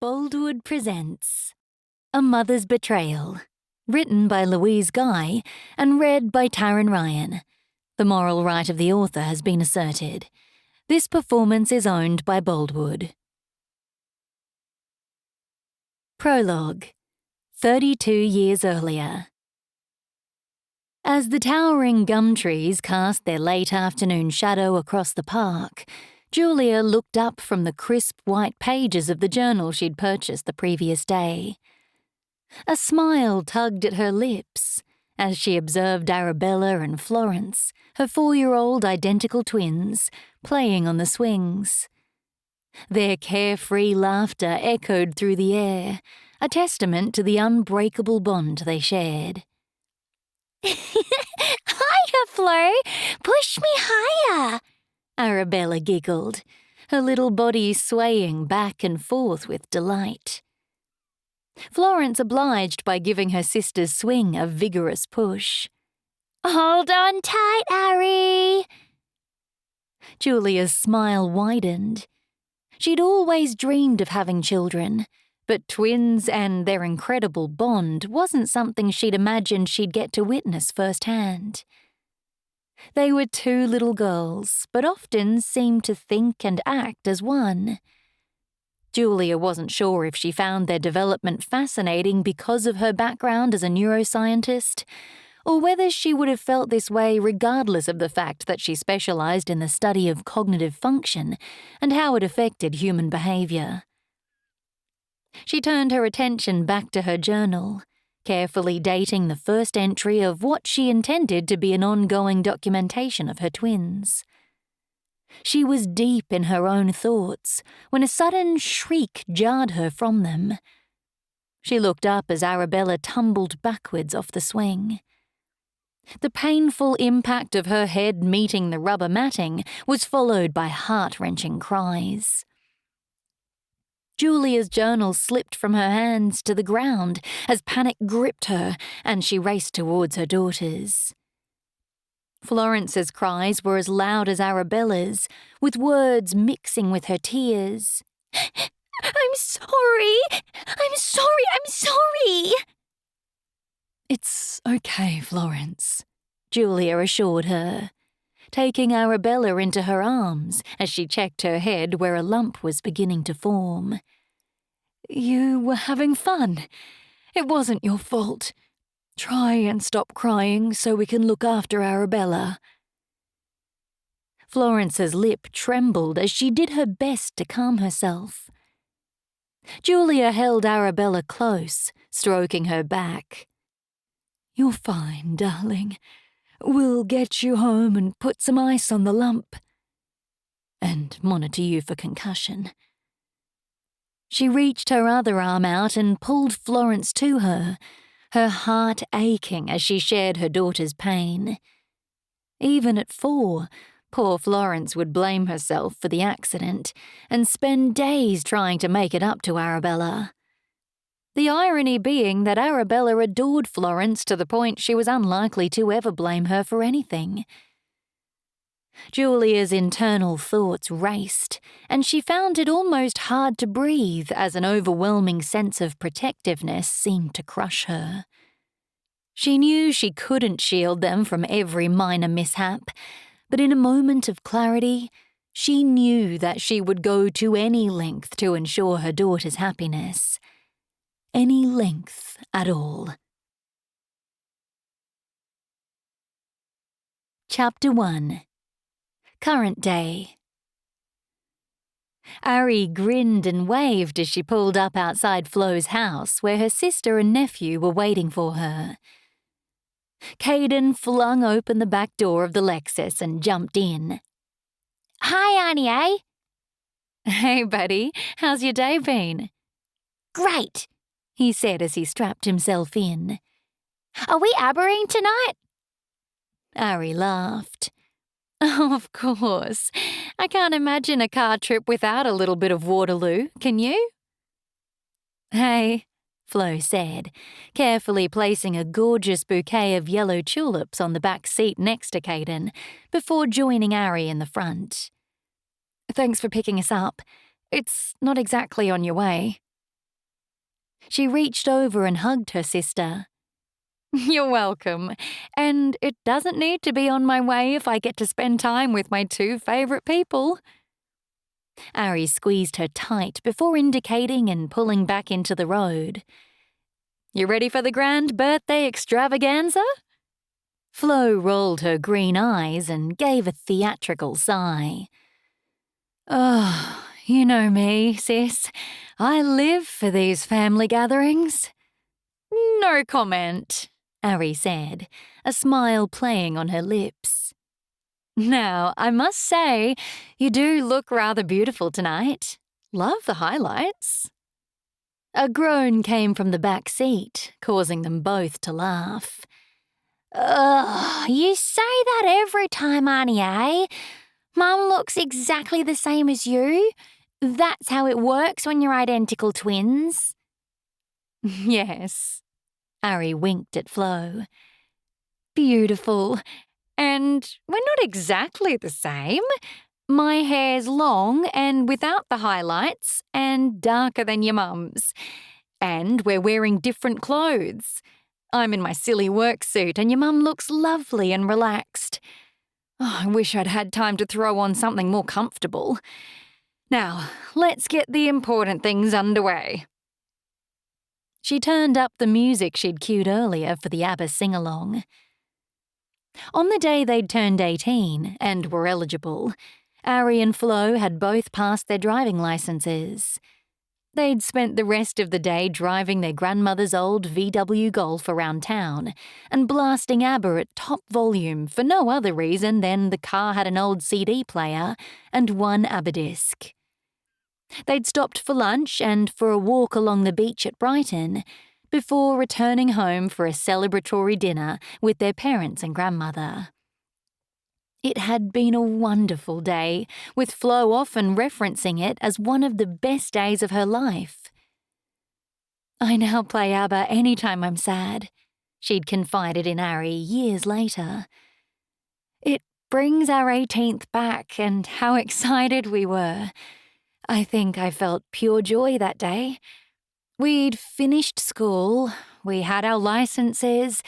Boldwood presents A Mother's Betrayal, written by Louise Guy and read by Taryn Ryan. The moral right of the author has been asserted. This performance is owned by Boldwood. Prologue. 32 years earlier. As the towering gum trees cast their late afternoon shadow across the park, Julia looked up from the crisp white pages of the journal she'd purchased the previous day. A smile tugged at her lips as she observed Arabella and Florence, her 4-year-old identical twins, playing on the swings. Their carefree laughter echoed through the air, a testament to the unbreakable bond they shared. Hiya, Flo! Push me higher! Arabella giggled, her little body swaying back and forth with delight. Florence obliged by giving her sister's swing a vigorous push. Hold on tight, Ari! Julia's smile widened. She'd always dreamed of having children, but twins and their incredible bond wasn't something she'd imagined she'd get to witness firsthand. They were two little girls, but often seemed to think and act as one. Julia wasn't sure if she found their development fascinating because of her background as a neuroscientist, or whether she would have felt this way regardless of the fact that she specialized in the study of cognitive function and how it affected human behavior. She turned her attention back to her journal, carefully dating the first entry of what she intended to be an ongoing documentation of her twins. She was deep in her own thoughts when a sudden shriek jarred her from them. She looked up as Arabella tumbled backwards off the swing. The painful impact of her head meeting the rubber matting was followed by heart-wrenching cries. Julia's journal slipped from her hands to the ground as panic gripped her and she raced towards her daughters. Florence's cries were as loud as Arabella's, with words mixing with her tears. I'm sorry! I'm sorry! I'm sorry! It's okay, Florence, Julia assured her, taking Arabella into her arms as she checked her head where a lump was beginning to form. You were having fun. It wasn't your fault. Try and stop crying so we can look after Arabella. Florence's lip trembled as she did her best to calm herself. Julia held Arabella close, stroking her back. You're fine, darling. We'll get you home and put some ice on the lump. And monitor you for concussion. She reached her other arm out and pulled Florence to her, her heart aching as she shared her daughter's pain. Even at 4, poor Florence would blame herself for the accident and spend days trying to make it up to Arabella. The irony being that Arabella adored Florence to the point she was unlikely to ever blame her for anything. Julia's internal thoughts raced, and she found it almost hard to breathe as an overwhelming sense of protectiveness seemed to crush her. She knew she couldn't shield them from every minor mishap, but in a moment of clarity, she knew that she would go to any length to ensure her daughter's happiness. Any length at all. Chapter 1. Current Day. Ari grinned and waved as she pulled up outside Flo's house where her sister and nephew were waiting for her. Caden flung open the back door of the Lexus and jumped in. Hi, Auntie, eh? Hey, buddy. How's your day been? Great, he said as he strapped himself in. Are we abbering tonight? Ari laughed. Oh, of course. I can't imagine a car trip without a little bit of Waterloo, can you? Hey, Flo said, carefully placing a gorgeous bouquet of yellow tulips on the back seat next to Caden before joining Ari in the front. Thanks for picking us up. It's not exactly on your way. She reached over and hugged her sister. You're welcome, and it doesn't need to be on my way if I get to spend time with my two favourite people. Ari squeezed her tight before indicating and pulling back into the road. You ready for the grand birthday extravaganza? Flo rolled her green eyes and gave a theatrical sigh. Oh, you know me, sis. I live for these family gatherings. No comment, Ari said, a smile playing on her lips. Now, I must say, you do look rather beautiful tonight. Love the highlights. A groan came from the back seat, causing them both to laugh. Ugh, you say that every time, Auntie, eh? Mum looks exactly the same as you. That's how it works when you're identical twins. Yes. Ari winked at Flo. Beautiful. And we're not exactly the same. My hair's long and without the highlights and darker than your mum's. And we're wearing different clothes. I'm in my silly work suit and your mum looks lovely and relaxed. Oh, I wish I'd had time to throw on something more comfortable. Now, let's get the important things underway. She turned up the music she'd cued earlier for the ABBA sing-along. On the day they'd turned 18 and were eligible, Ari and Flo had both passed their driving licenses. They'd spent the rest of the day driving their grandmother's old VW Golf around town and blasting ABBA at top volume for no other reason than the car had an old CD player and one ABBA disc. They'd stopped for lunch and for a walk along the beach at Brighton before returning home for a celebratory dinner with their parents and grandmother. It had been a wonderful day, with Flo often referencing it as one of the best days of her life. I now play ABBA anytime I'm sad, she'd confided in Ari years later. It brings our 18th back and how excited we were. I think I felt pure joy that day. We'd finished school, we had our licenses,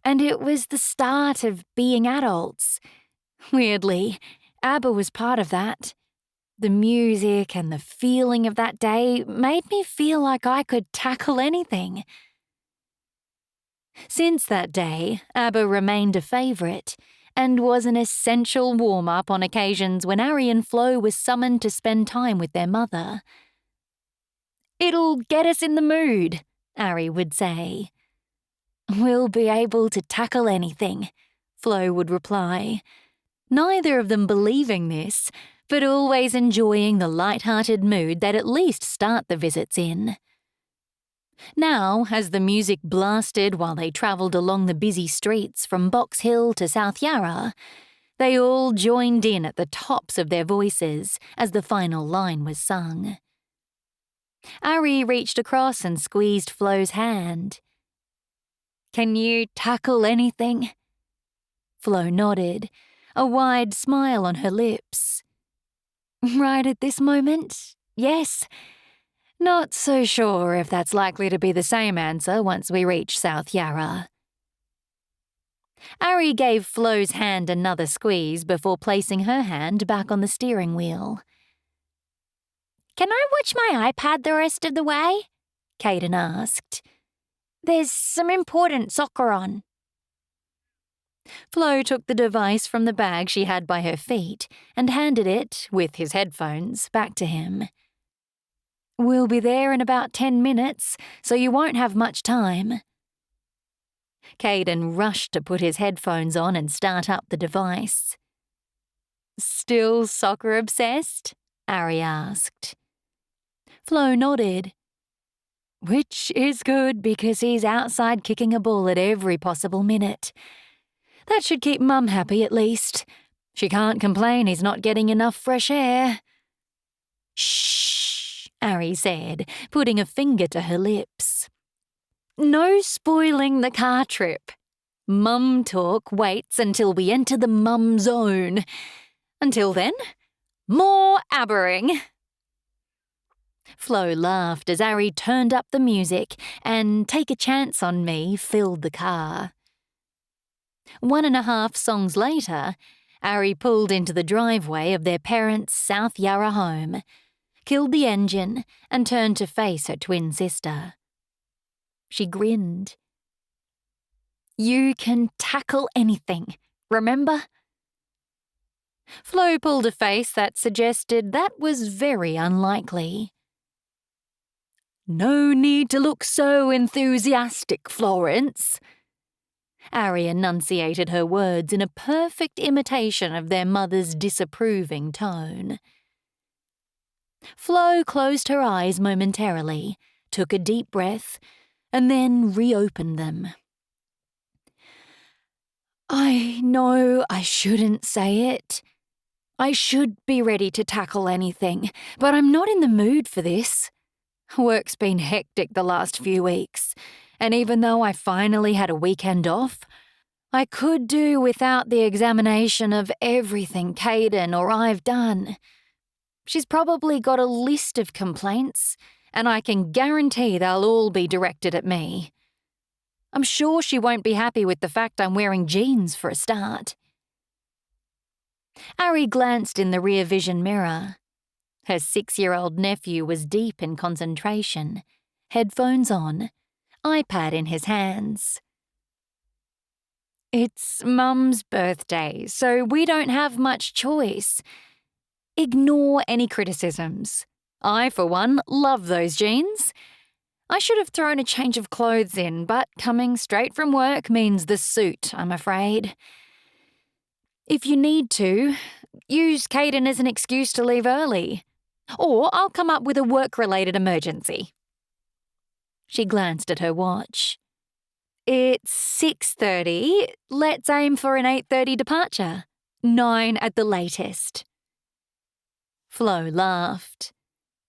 and it was the start of being adults. Weirdly, ABBA was part of that. The music and the feeling of that day made me feel like I could tackle anything. Since that day, ABBA remained a favourite and was an essential warm-up on occasions when Ari and Flo were summoned to spend time with their mother. It'll get us in the mood, Ari would say. We'll be able to tackle anything, Flo would reply. Neither of them believing this, but always enjoying the light-hearted mood they'd at least start the visits in. Now, as the music blasted while they travelled along the busy streets from Box Hill to South Yarra, they all joined in at the tops of their voices as the final line was sung. Ari reached across and squeezed Flo's hand. Can you tackle anything? Flo nodded, a wide smile on her lips. Right at this moment, yes. Not so sure if that's likely to be the same answer once we reach South Yarra. Ari gave Flo's hand another squeeze before placing her hand back on the steering wheel. Can I watch my iPad the rest of the way? Caden asked. There's some important soccer on. Flo took the device from the bag she had by her feet and handed it, with his headphones, back to him. We'll be there in about 10 minutes, so you won't have much time. Caden rushed to put his headphones on and start up the device. Still soccer obsessed? Ari asked. Flo nodded. Which is good because he's outside kicking a ball at every possible minute. That should keep Mum happy at least. She can't complain he's not getting enough fresh air. Shh, Ari said, putting a finger to her lips. No spoiling the car trip. Mum talk waits until we enter the mum zone. Until then, more abbering. Flo laughed as Ari turned up the music and Take a Chance on Me filled the car. 1.5 songs later, Ari pulled into the driveway of their parents' South Yarra home, killed the engine, and turned to face her twin sister. She grinned. "You can tackle anything, remember?" Flo pulled a face that suggested that was very unlikely. "No need to look so enthusiastic, Florence." Ari enunciated her words in a perfect imitation of their mother's disapproving tone. Flo closed her eyes momentarily, took a deep breath, and then reopened them. "I know I shouldn't say it. I should be ready to tackle anything, but I'm not in the mood for this. Work's been hectic the last few weeks, and even though I finally had a weekend off, I could do without the examination of everything Caden or I've done. She's probably got a list of complaints, and I can guarantee they'll all be directed at me. I'm sure she won't be happy with the fact I'm wearing jeans for a start." Ari glanced in the rear vision mirror. Her 6-year-old nephew was deep in concentration, headphones on, iPad in his hands. "It's Mum's birthday, so we don't have much choice. Ignore any criticisms. I, for one, love those jeans. I should have thrown a change of clothes in, but coming straight from work means the suit, I'm afraid. If you need to, use Caden as an excuse to leave early. Or I'll come up with a work-related emergency." She glanced at her watch. "It's 6:30. Let's aim for an 8:30 departure. 9 at the latest." Flo laughed.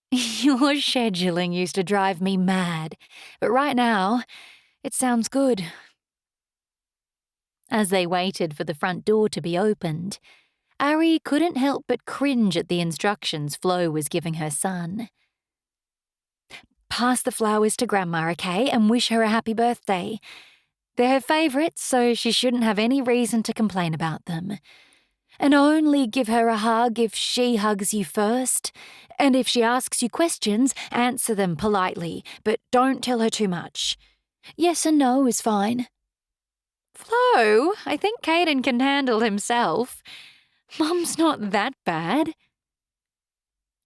"Your scheduling used to drive me mad, but right now, it sounds good." As they waited for the front door to be opened, Ari couldn't help but cringe at the instructions Flo was giving her son. "Pass the flowers to Grandma, okay, and wish her a happy birthday. They're her favourites, so she shouldn't have any reason to complain about them. And only give her a hug if she hugs you first. And if she asks you questions, answer them politely, but don't tell her too much. Yes and no is fine." "Flo, I think Caden can handle himself. Mum's not that bad."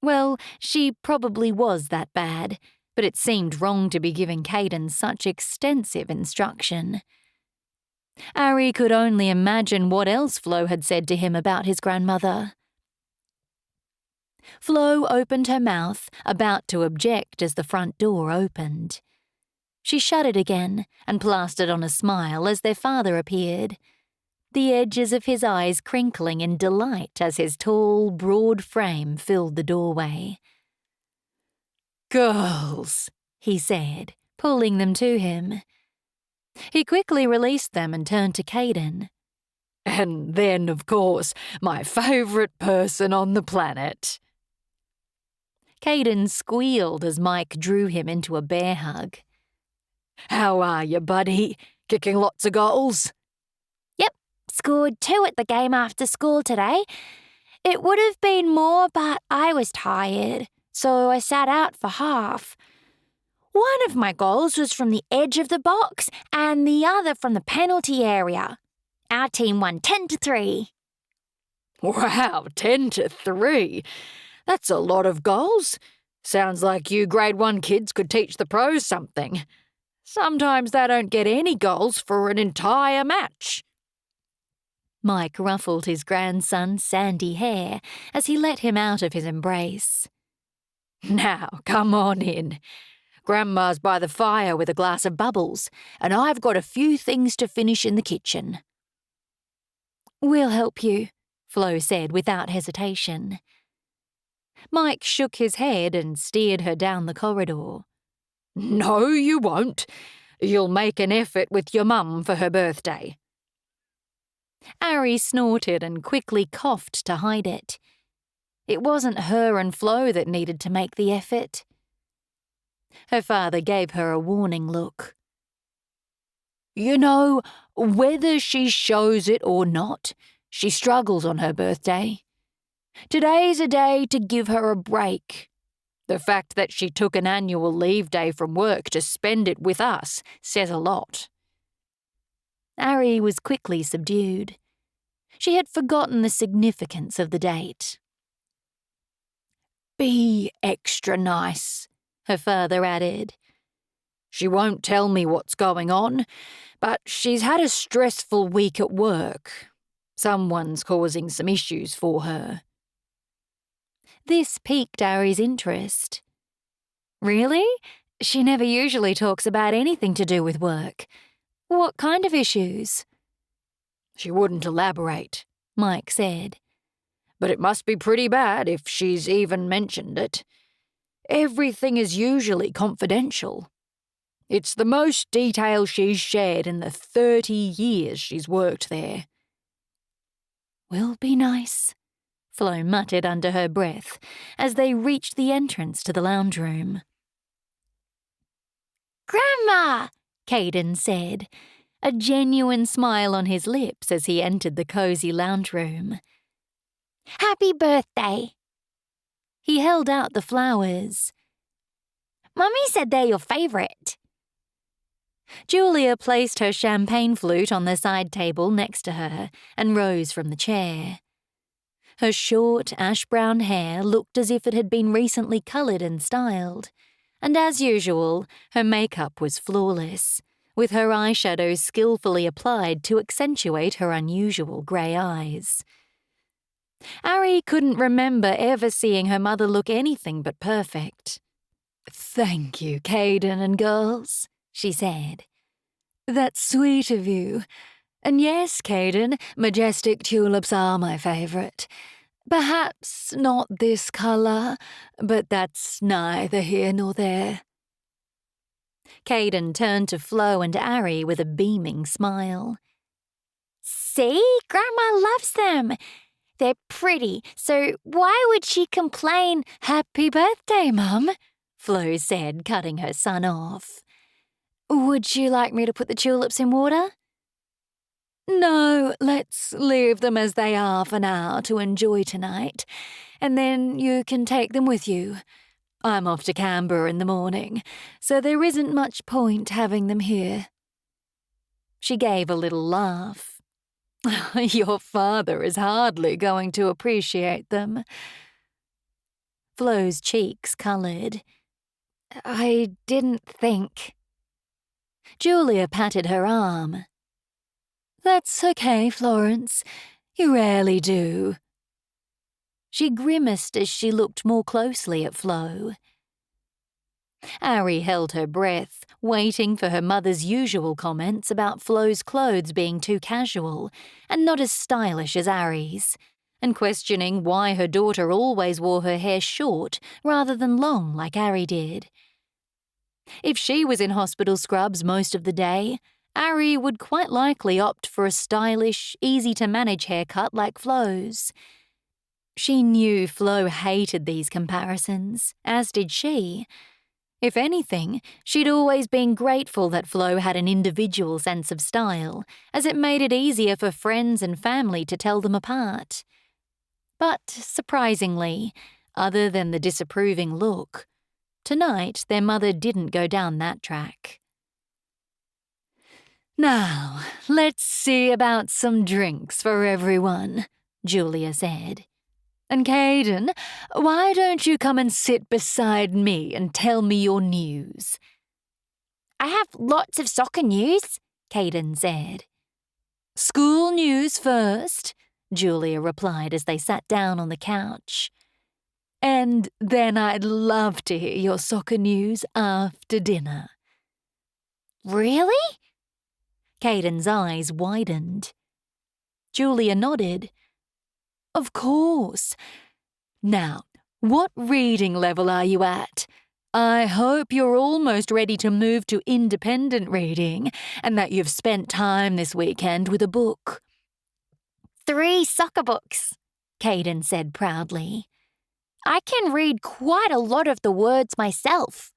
Well, she probably was that bad, but it seemed wrong to be giving Caden such extensive instruction. Ari could only imagine what else Flo had said to him about his grandmother. Flo opened her mouth, about to object as the front door opened. She shut it again and plastered on a smile as their father appeared, the edges of his eyes crinkling in delight as his tall, broad frame filled the doorway. "Girls," he said, pulling them to him. He quickly released them and turned to Caden. "And then, of course, my favourite person on the planet." Caden squealed as Mike drew him into a bear hug. "How are you, buddy? Kicking lots of goals?" "Yep, scored 2 at the game after school today. It would have been more, but I was tired, so I sat out for half. One of my goals was from the edge of the box and the other from the penalty area. Our team won 10-3. "Wow, 10-3. That's a lot of goals. Sounds like you grade 1 kids could teach the pros something. Sometimes they don't get any goals for an entire match." Mike ruffled his grandson's sandy hair as he let him out of his embrace. "Now, come on in. Grandma's by the fire with a glass of bubbles, and I've got a few things to finish in the kitchen." "We'll help you," Flo said without hesitation. Mike shook his head and steered her down the corridor. "No, you won't. You'll make an effort with your mum for her birthday." Ari snorted and quickly coughed to hide it. It wasn't her and Flo that needed to make the effort. Her father gave her a warning look. You know, whether she shows it or not, she struggles on her birthday. Today's a day to give her a break. The fact that she took an annual leave day from work to spend it with us says a lot. Ari was quickly subdued. She had forgotten the significance of the date. Be extra nice, her father added. She won't tell me what's going on, but she's had a stressful week at work. Someone's causing some issues for her. This piqued Ari's interest. Really? She never usually talks about anything to do with work. What kind of issues? She wouldn't elaborate, Mike said. But it must be pretty bad if she's even mentioned it. Everything is usually confidential. It's the most detail she's shared in the 30 years she's worked there. Will be nice, Flo muttered under her breath as they reached the entrance to the lounge room. Grandma! Caden said, a genuine smile on his lips as he entered the cosy lounge room. Happy birthday! He held out the flowers. Mummy said they're your favourite. Julia placed her champagne flute on the side table next to her and rose from the chair. Her short, ash-brown hair looked as if it had been recently coloured and styled, and as usual, her makeup was flawless, with her eyeshadow skillfully applied to accentuate her unusual grey eyes. Ari couldn't remember ever seeing her mother look anything but perfect. "Thank you, Caden and girls," she said. "That's sweet of you. And yes, Caden, majestic tulips are my favourite. Perhaps not this colour, but that's neither here nor there." Caden turned to Flo and Ari with a beaming smile. See? Grandma loves them. They're pretty, so why would she complain? "Happy birthday, Mum," Flo said, cutting her son off. "Would you like me to put the tulips in water?" "No, let's leave them as they are for now to enjoy tonight, and then you can take them with you. I'm off to Canberra in the morning, so there isn't much point having them here." She gave a little laugh. "Your father is hardly going to appreciate them." Flo's cheeks coloured. "I didn't think." Julia patted her arm. "That's okay, Florence. You rarely do." She grimaced as she looked more closely at Flo. Ari held her breath, waiting for her mother's usual comments about Flo's clothes being too casual and not as stylish as Ari's, and questioning why her daughter always wore her hair short rather than long like Ari did. If she was in hospital scrubs most of the day, Ari would quite likely opt for a stylish, easy-to-manage haircut like Flo's. She knew Flo hated these comparisons, as did she. If anything, she'd always been grateful that Flo had an individual sense of style, as it made it easier for friends and family to tell them apart. But, surprisingly, other than the disapproving look, tonight their mother didn't go down that track. "Now, let's see about some drinks for everyone," Julia said. "And Caden, why don't you come and sit beside me and tell me your news?" I have lots of soccer news, Caden said. "School news first," Julia replied as they sat down on the couch. "And then I'd love to hear your soccer news after dinner." Really? Caden's eyes widened. Julia nodded. "Of course. Now, what reading level are you at? I hope you're almost ready to move to independent reading and that you've spent time this weekend with a book." 3 soccer books, Caden said proudly. I can read quite a lot of the words myself.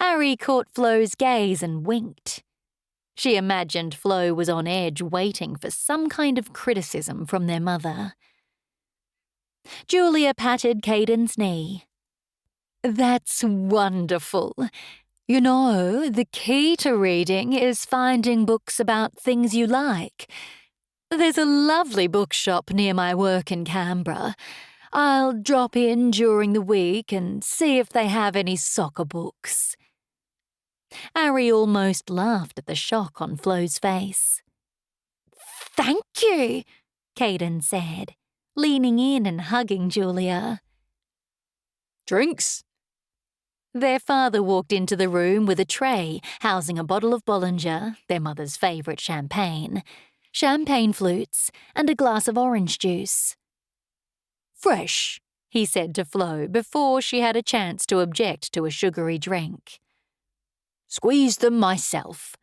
Ari caught Flo's gaze and winked. She imagined Flo was on edge waiting for some kind of criticism from their mother. Julia patted Caden's knee. "That's wonderful. You know, the key to reading is finding books about things you like. There's a lovely bookshop near my work in Canberra. I'll drop in during the week and see if they have any soccer books." Ari almost laughed at the shock on Flo's face. "Thank you," Caden said, leaning in and hugging Julia. Drinks? Their father walked into the room with a tray housing a bottle of Bollinger, their mother's favourite champagne flutes, and a glass of orange juice. "Fresh," he said to Flo before she had a chance to object to a sugary drink. "Squeeze them myself."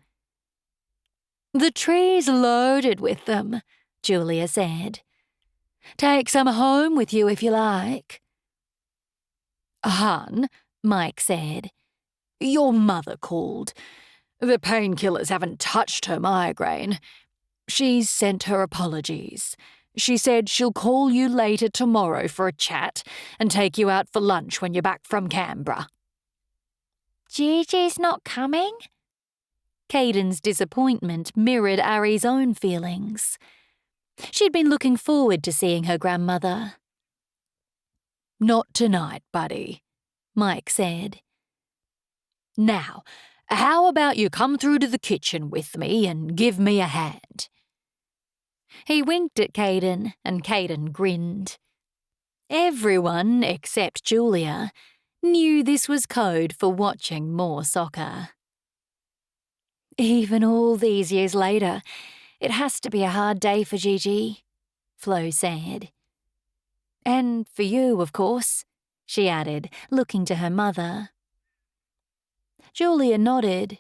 "The tree's loaded with them," Julia said. "Take some home with you if you like." "Hon," Mike said, "your mother called. The painkillers haven't touched her migraine. She's sent her apologies. She said she'll call you later tomorrow for a chat and take you out for lunch when you're back from Canberra." Gigi's not coming? Caden's disappointment mirrored Ari's own feelings. She'd been looking forward to seeing her grandmother. "Not tonight, buddy," Mike said. "Now, how about you come through to the kitchen with me and give me a hand?" He winked at Caden, and Caden grinned. Everyone, except Julia, knew this was code for watching more soccer. "Even all these years later, it has to be a hard day for Gigi," Flo said. "And for you, of course," she added, looking to her mother. Julia nodded.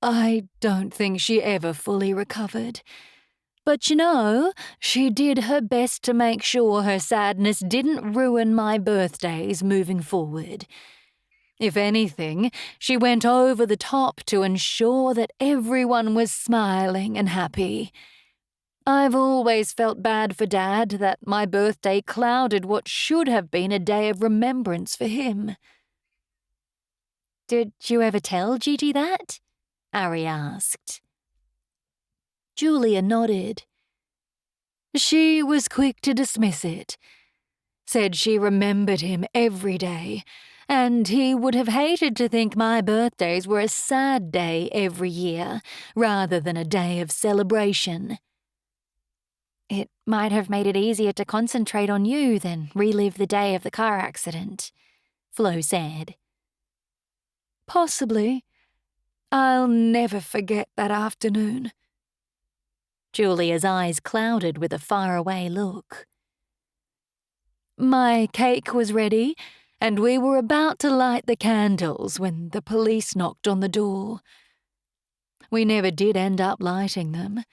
"I don't think she ever fully recovered. But you know, she did her best to make sure her sadness didn't ruin my birthdays moving forward. If anything, she went over the top to ensure that everyone was smiling and happy. I've always felt bad for Dad that my birthday clouded what should have been a day of remembrance for him." "Did you ever tell Gigi that?" Ari asked. Julia nodded. "She was quick to dismiss it. Said she remembered him every day, and he would have hated to think my birthdays were a sad day every year, rather than a day of celebration." "It might have made it easier to concentrate on you than relive the day of the car accident," Flo said. "Possibly. I'll never forget that afternoon." Julia's eyes clouded with a faraway look. "My cake was ready, and we were about to light the candles when the police knocked on the door. We never did end up lighting them.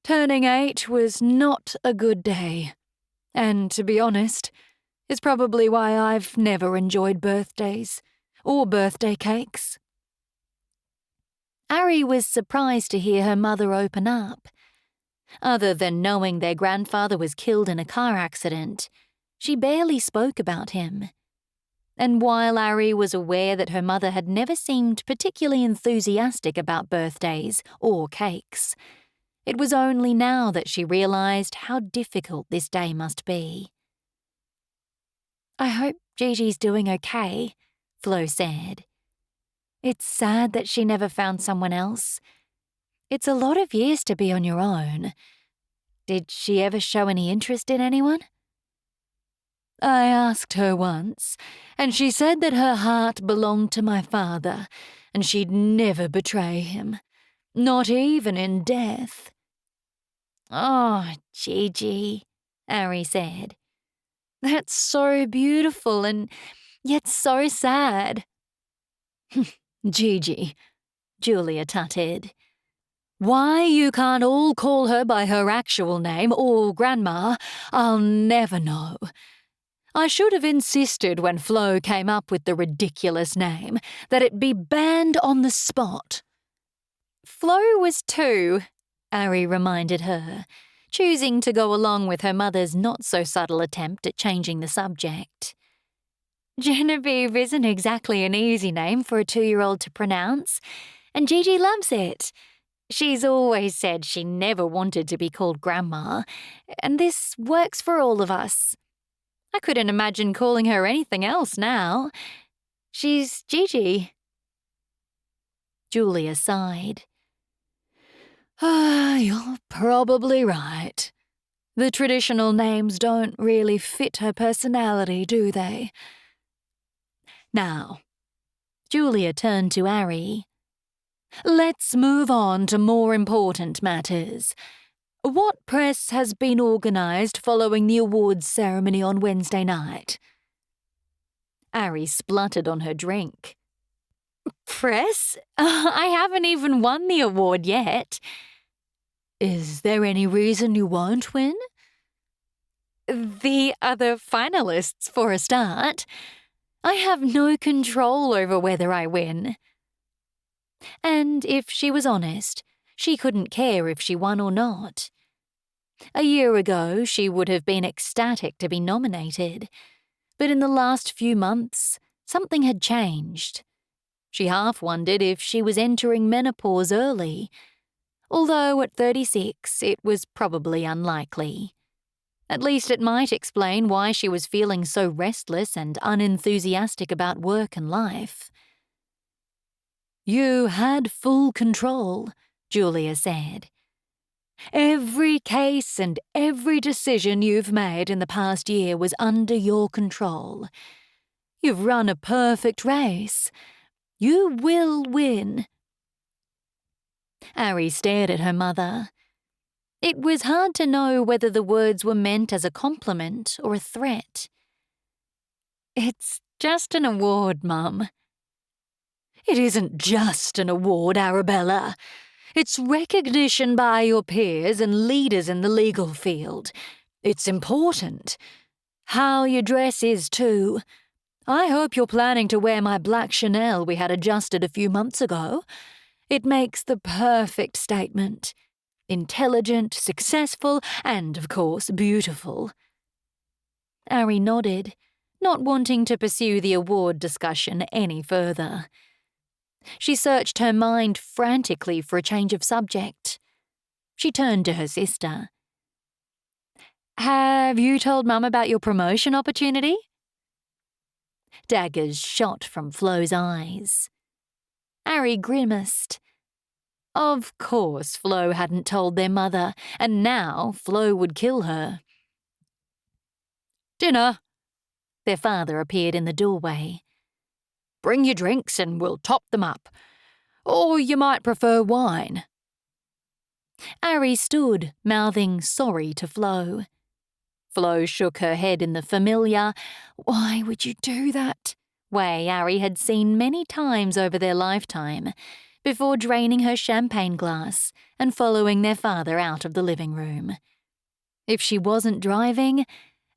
Turning 8 was not a good day, and to be honest, it's probably why I've never enjoyed birthdays or birthday cakes." Ari was surprised to hear her mother open up. Other than knowing their grandfather was killed in a car accident, she barely spoke about him. And while Ari was aware that her mother had never seemed particularly enthusiastic about birthdays or cakes, it was only now that she realised how difficult this day must be. "I hope Gigi's doing okay," Flo said. "It's sad that she never found someone else. It's a lot of years to be on your own. Did she ever show any interest in anyone?" "I asked her once, and she said that her heart belonged to my father, and she'd never betray him, not even in death." "Oh, Gigi," Ari said. "That's so beautiful and yet so sad." "Gigi," Julia tutted. "Why you can't all call her by her actual name or grandma, I'll never know. I should have insisted when Flo came up with the ridiculous name that it be banned on the spot. Flo was 2, Ari reminded her, choosing to go along with her mother's not-so-subtle attempt at changing the subject. Genevieve isn't exactly an easy name for a 2-year-old to pronounce, and Gigi loves it. She's always said she never wanted to be called Grandma, and this works for all of us. I couldn't imagine calling her anything else now. She's Gigi. Julia sighed. You're probably right. The traditional names don't really fit her personality, do they? Now, Julia turned to Ari. Let's move on to more important matters. What press has been organised following the awards ceremony on Wednesday night? Ari spluttered on her drink. Press? I haven't even won the award yet. Is there any reason you won't win? The other finalists, for a start. I have no control over whether I win. And if she was honest, she couldn't care if she won or not. A year ago, she would have been ecstatic to be nominated. But in the last few months, something had changed. She half wondered if she was entering menopause early, although at 36 it was probably unlikely. At least it might explain why she was feeling so restless and unenthusiastic about work and life. You had full control, Julia said. Every case and every decision you've made in the past year was under your control. You've run a perfect race. You will win. Ari stared at her mother. It was hard to know whether the words were meant as a compliment or a threat. It's just an award, Mum. It isn't just an award, Arabella. It's recognition by your peers and leaders in the legal field. It's important. How you dress is too. I hope you're planning to wear my black Chanel we had adjusted a few months ago. It makes the perfect statement. Intelligent, successful, and, of course, beautiful. Ari nodded, not wanting to pursue the award discussion any further. She searched her mind frantically for a change of subject. She turned to her sister. Have you told Mum about your promotion opportunity? Daggers shot from Flo's eyes. Ari grimaced. Of course Flo hadn't told their mother, and now Flo would kill her. Dinner. Their father appeared in the doorway. Bring your drinks and we'll top them up. Or you might prefer wine. Ari stood, mouthing sorry to Flo. Flo shook her head in the familiar, "Why would you do that?" way Ari had seen many times over their lifetime, before draining her champagne glass and following their father out of the living room. If she wasn't driving,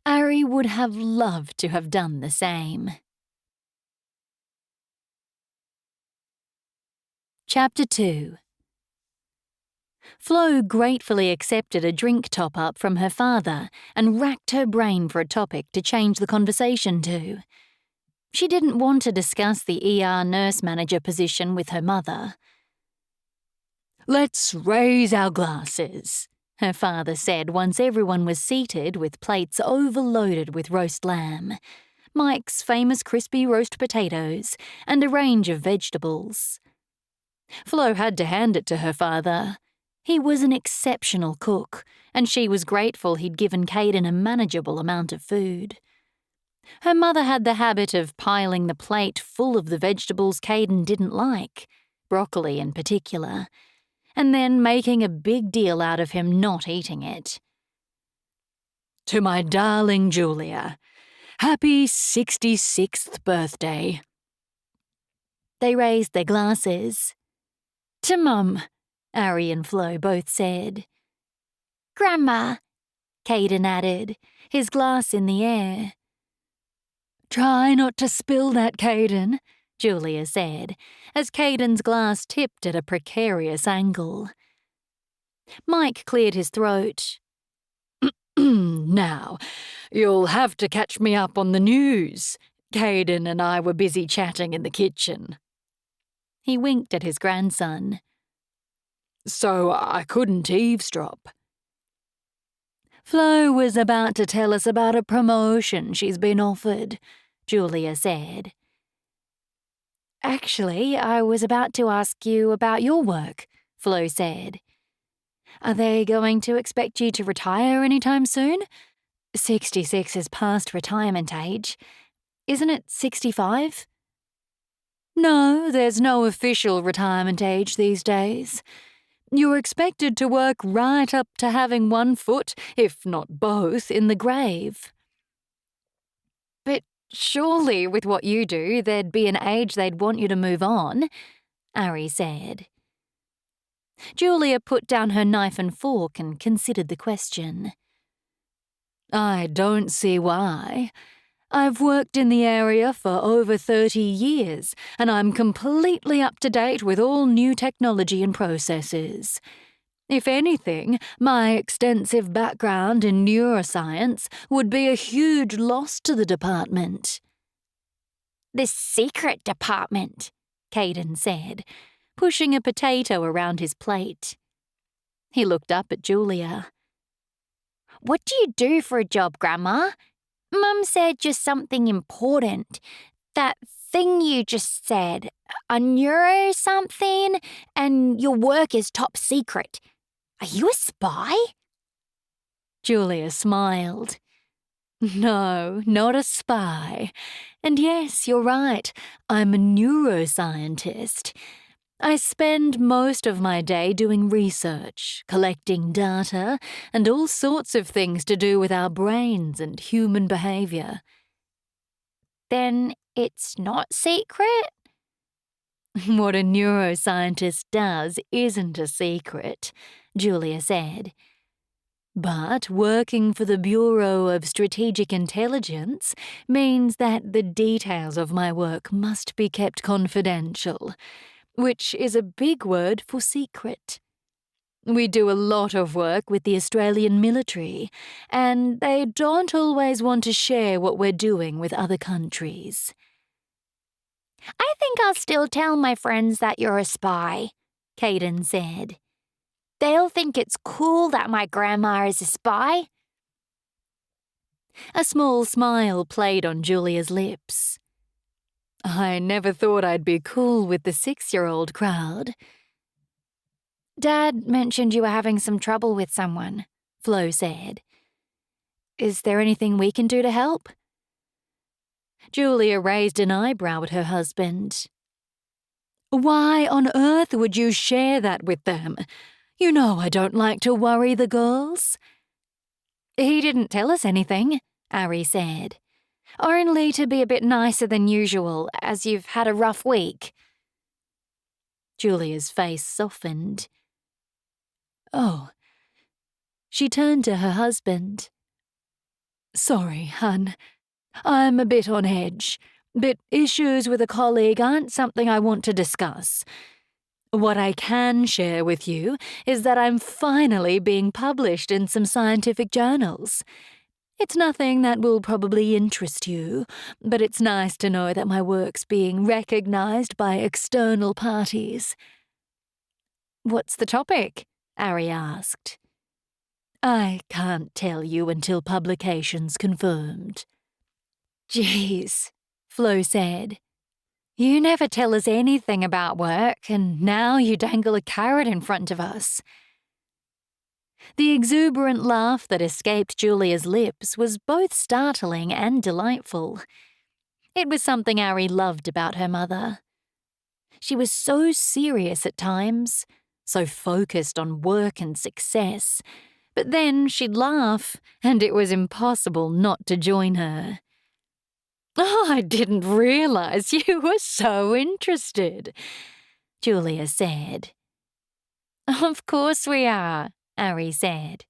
Ari would have loved to have done the same. Chapter 2. Flo gratefully accepted a drink top-up from her father and racked her brain for a topic to change the conversation to. She didn't want to discuss the ER nurse manager position with her mother. Let's raise our glasses, her father said once everyone was seated with plates overloaded with roast lamb, Mike's famous crispy roast potatoes, and a range of vegetables. Flo had to hand it to her father. He was an exceptional cook, and she was grateful he'd given Caden a manageable amount of food. Her mother had the habit of piling the plate full of the vegetables Caden didn't like, broccoli in particular, and then making a big deal out of him not eating it. To my darling Julia, happy 66th birthday. They raised their glasses. To Mum, Ari and Flo both said. Grandma, Caden added, his glass in the air. Try not to spill that, Caden, Julia said, as Caden's glass tipped at a precarious angle. Mike cleared his throat. Now, you'll have to catch me up on the news. Caden and I were busy chatting in the kitchen. He winked at his grandson. So I couldn't eavesdrop. Flo was about to tell us about a promotion she's been offered, Julia said. Actually, I was about to ask you about your work, Flo said. Are they going to expect you to retire anytime soon? 66 is past retirement age. Isn't it 65? No, there's no official retirement age these days. You're expected to work right up to having one foot, if not both, in the grave. But surely, with what you do, there'd be an age they'd want you to move on, Ari said. Julia put down her knife and fork and considered the question. I don't see why. I've worked in the area for over 30 years, and I'm completely up to date with all new technology and processes. If anything, my extensive background in neuroscience would be a huge loss to the department. The secret department, Caden said, pushing a potato around his plate. He looked up at Julia. What do you do for a job, Grandma? Mum said just something important. That thing you just said, a neuro something, and your work is top secret. Are you a spy? Julia smiled. No, not a spy. And yes, you're right, I'm a neuroscientist. I spend most of my day doing research, collecting data, and all sorts of things to do with our brains and human behavior. Then it's not secret? What a neuroscientist does isn't a secret, Julia said. But working for the Bureau of Strategic Intelligence means that the details of my work must be kept confidential, which is a big word for secret. We do a lot of work with the Australian military, and they don't always want to share what we're doing with other countries. I think I'll still tell my friends that you're a spy, Caden said. They'll think it's cool that my grandma is a spy. A small smile played on Julia's lips. I never thought I'd be cool with the 6-year-old crowd. Dad mentioned you were having some trouble with someone, Flo said. Is there anything we can do to help? Julia raised an eyebrow at her husband. Why on earth would you share that with them? You know I don't like to worry the girls. He didn't tell us anything, Ari said. Only to be a bit nicer than usual, as you've had a rough week. Julia's face softened. Oh. She turned to her husband. Sorry, hun. I'm a bit on edge, but issues with a colleague aren't something I want to discuss. What I can share with you is that I'm finally being published in some scientific journals. It's nothing that will probably interest you, but it's nice to know that my work's being recognized by external parties. What's the topic? Ari asked. I can't tell you until publication's confirmed. Jeez, Flo said. You never tell us anything about work, and now you dangle a carrot in front of us. The exuberant laugh that escaped Julia's lips was both startling and delightful. It was something Ari loved about her mother. She was so serious at times, so focused on work and success, but then she'd laugh, and it was impossible not to join her. Oh, I didn't realize you were so interested, Julia said. Of course we are, Ari said.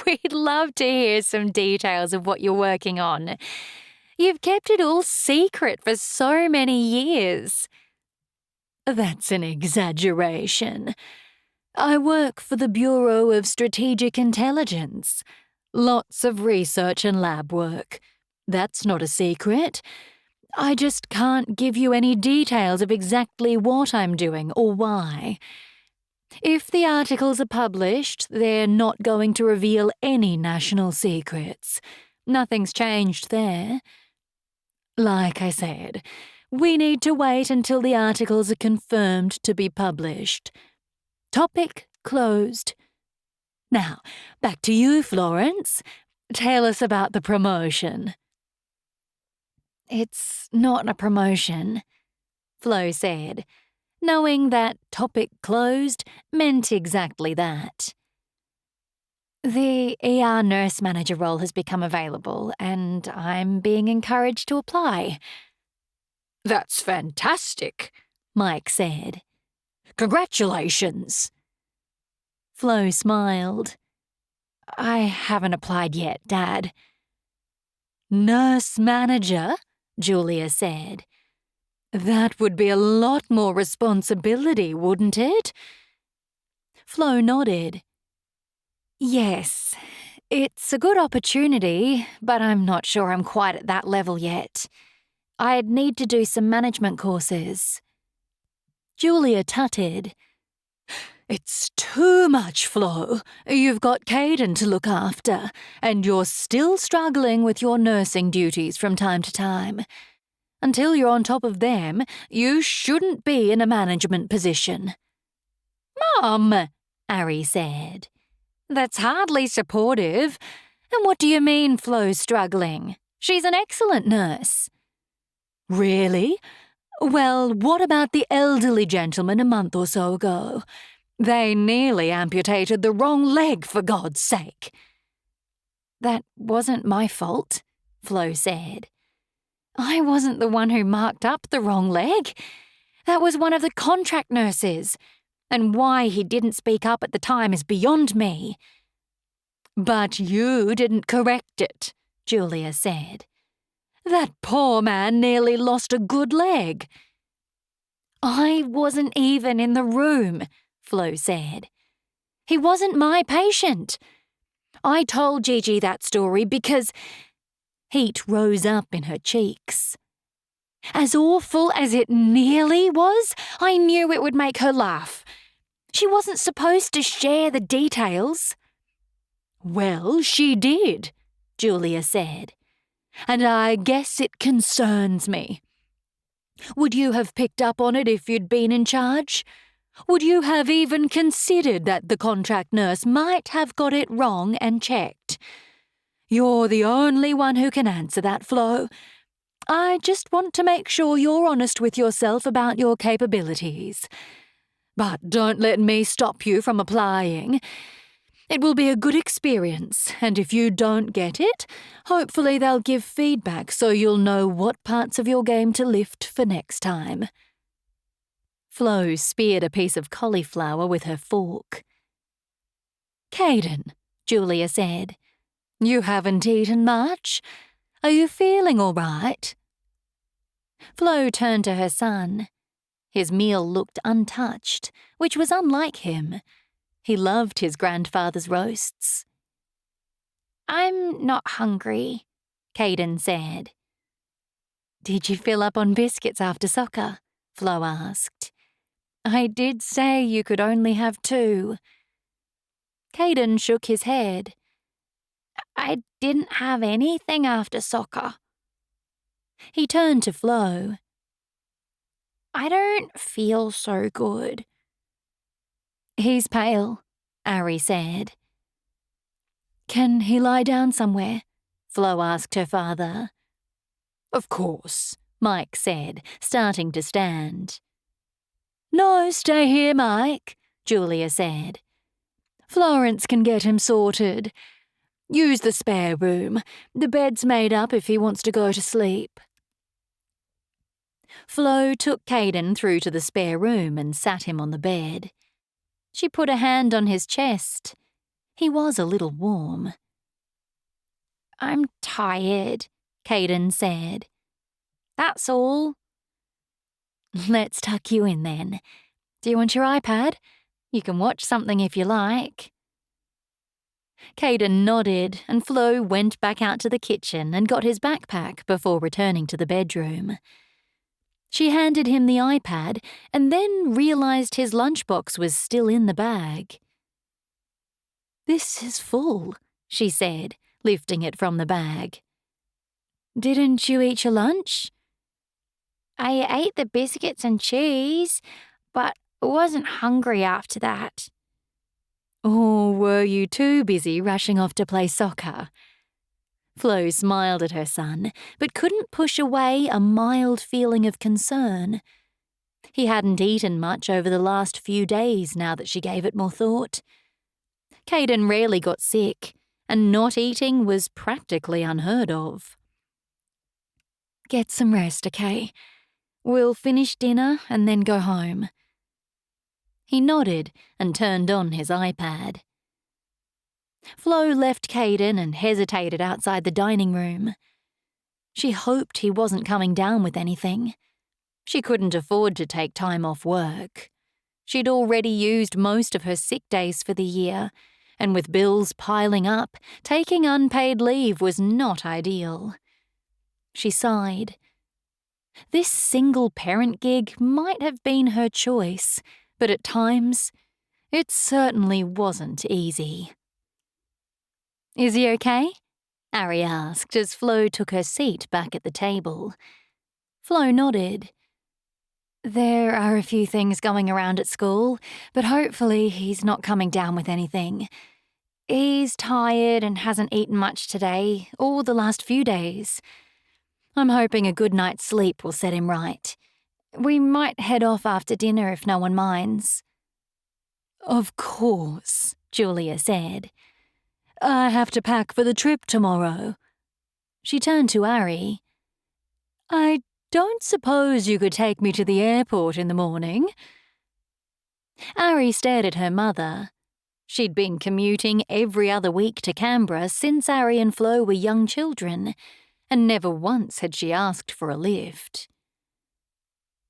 We'd love to hear some details of what you're working on. You've kept it all secret for so many years. That's an exaggeration. I work for the Bureau of Strategic Intelligence. Lots of research and lab work. That's not a secret. I just can't give you any details of exactly what I'm doing or why. If the articles are published, they're not going to reveal any national secrets. Nothing's changed there. Like I said, we need to wait until the articles are confirmed to be published. Topic closed. Now, back to you, Florence. Tell us about the promotion. It's not a promotion, Flo said, knowing that topic closed meant exactly that. The ER nurse manager role has become available, and I'm being encouraged to apply. That's fantastic, Mike said. Congratulations. Flo smiled. I haven't applied yet, Dad. Nurse manager? Julia said. That would be a lot more responsibility, wouldn't it? Flo nodded. Yes, it's a good opportunity, but I'm not sure I'm quite at that level yet. I'd need to do some management courses. Julia tutted. It's too much, Flo. You've got Caden to look after, and you're still struggling with your nursing duties from time to time. Until you're on top of them, you shouldn't be in a management position. Mom, Ari said. That's hardly supportive. And what do you mean Flo's struggling? She's an excellent nurse. Really? Well, what about the elderly gentleman a month or so ago? They nearly amputated the wrong leg, for God's sake. That wasn't my fault, Flo said. I wasn't the one who marked up the wrong leg. That was one of the contract nurses, and why he didn't speak up at the time is beyond me. But you didn't correct it, Julia said. That poor man nearly lost a good leg. I wasn't even in the room, Flo said. He wasn't my patient. I told Gigi that story because... Heat rose up in her cheeks. As awful as it nearly was, I knew it would make her laugh. She wasn't supposed to share the details. Well, she did, Julia said. And I guess it concerns me. Would you have picked up on it if you'd been in charge? Would you have even considered that the contract nurse might have got it wrong and checked? You're the only one who can answer that, Flo. I just want to make sure you're honest with yourself about your capabilities. But don't let me stop you from applying. It will be a good experience, and if you don't get it, hopefully they'll give feedback so you'll know what parts of your game to lift for next time. Flo speared a piece of cauliflower with her fork. Caden, Julia said, you haven't eaten much. Are you feeling all right? Flo turned to her son. His meal looked untouched, which was unlike him. He loved his grandfather's roasts. I'm not hungry, Caden said. Did you fill up on biscuits after soccer? Flo asked. I did say you could only have 2. Caden shook his head. I didn't have anything after soccer. He turned to Flo. I don't feel so good. He's pale, Ari said. Can he lie down somewhere? Flo asked her father. Of course, Mike said, starting to stand. No, stay here, Mike, Julia said. Florence can get him sorted. Use the spare room. The bed's made up if he wants to go to sleep. Flo took Caden through to the spare room and sat him on the bed. She put a hand on his chest. He was a little warm. I'm tired, Caden said. That's all. Let's tuck you in then. Do you want your iPad? You can watch something if you like. Caden nodded, and Flo went back out to the kitchen and got his backpack before returning to the bedroom. She handed him the iPad and then realised his lunchbox was still in the bag. "This is full," she said, lifting it from the bag. "Didn't you eat your lunch?" I ate the biscuits and cheese, but wasn't hungry after that. Or were you too busy rushing off to play soccer? Flo smiled at her son, but couldn't push away a mild feeling of concern. He hadn't eaten much over the last few days now that she gave it more thought. Caden rarely got sick, and not eating was practically unheard of. "Get some rest, okay? We'll finish dinner and then go home." He nodded and turned on his iPad. Flo left Caden and hesitated outside the dining room. She hoped he wasn't coming down with anything. She couldn't afford to take time off work. She'd already used most of her sick days for the year, and with bills piling up, taking unpaid leave was not ideal. She sighed. This single-parent gig might have been her choice, but at times, it certainly wasn't easy. "Is he okay?" Ari asked as Flo took her seat back at the table. Flo nodded. "There are a few things going around at school, but hopefully he's not coming down with anything. He's tired and hasn't eaten much today, or the last few days. I'm hoping a good night's sleep will set him right. We might head off after dinner if no one minds." "Of course," Julia said. "I have to pack for the trip tomorrow." She turned to Ari. "I don't suppose you could take me to the airport in the morning?" Ari stared at her mother. She'd been commuting every other week to Canberra since Ari and Flo were young children, and never once had she asked for a lift.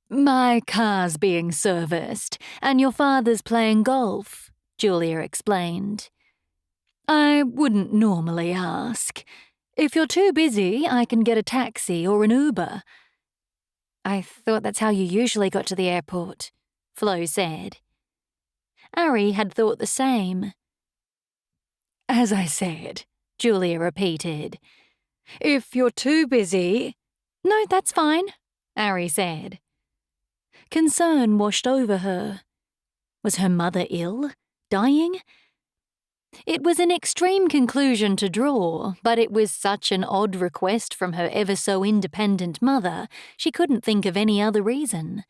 "My car's being serviced, and your father's playing golf," Julia explained. "I wouldn't normally ask. If you're too busy, I can get a taxi or an Uber." "I thought that's how you usually got to the airport," Flo said. Ari had thought the same. "As I said," Julia repeated. "If you're too busy—" "No, that's fine," Ari said. Concern washed over her. Was her mother ill? Dying? It was an extreme conclusion to draw, but it was such an odd request from her ever-so-independent mother, she couldn't think of any other reason.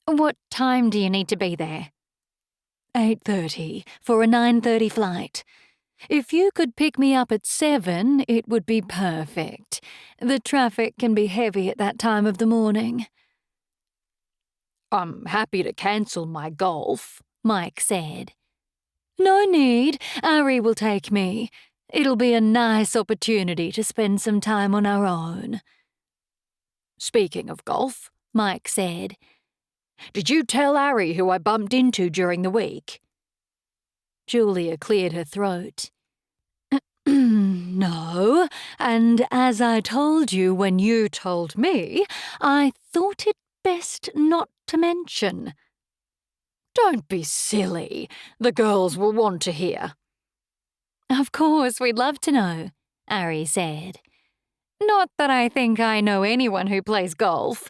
"What time do you need to be there?" 8:30, for a 9:30 flight. If you could pick me up at 7, it would be perfect. The traffic can be heavy at that time of the morning." "I'm happy to cancel my golf," Mike said. "No need. Ari will take me. It'll be a nice opportunity to spend some time on our own." "Speaking of golf," Mike said, "did you tell Ari who I bumped into during the week?" Julia cleared her throat. "No, and as I told you when you told me, I thought it best not to mention." "Don't be silly. The girls will want to hear." "Of course, we'd love to know," Ari said. "Not that I think I know anyone who plays golf.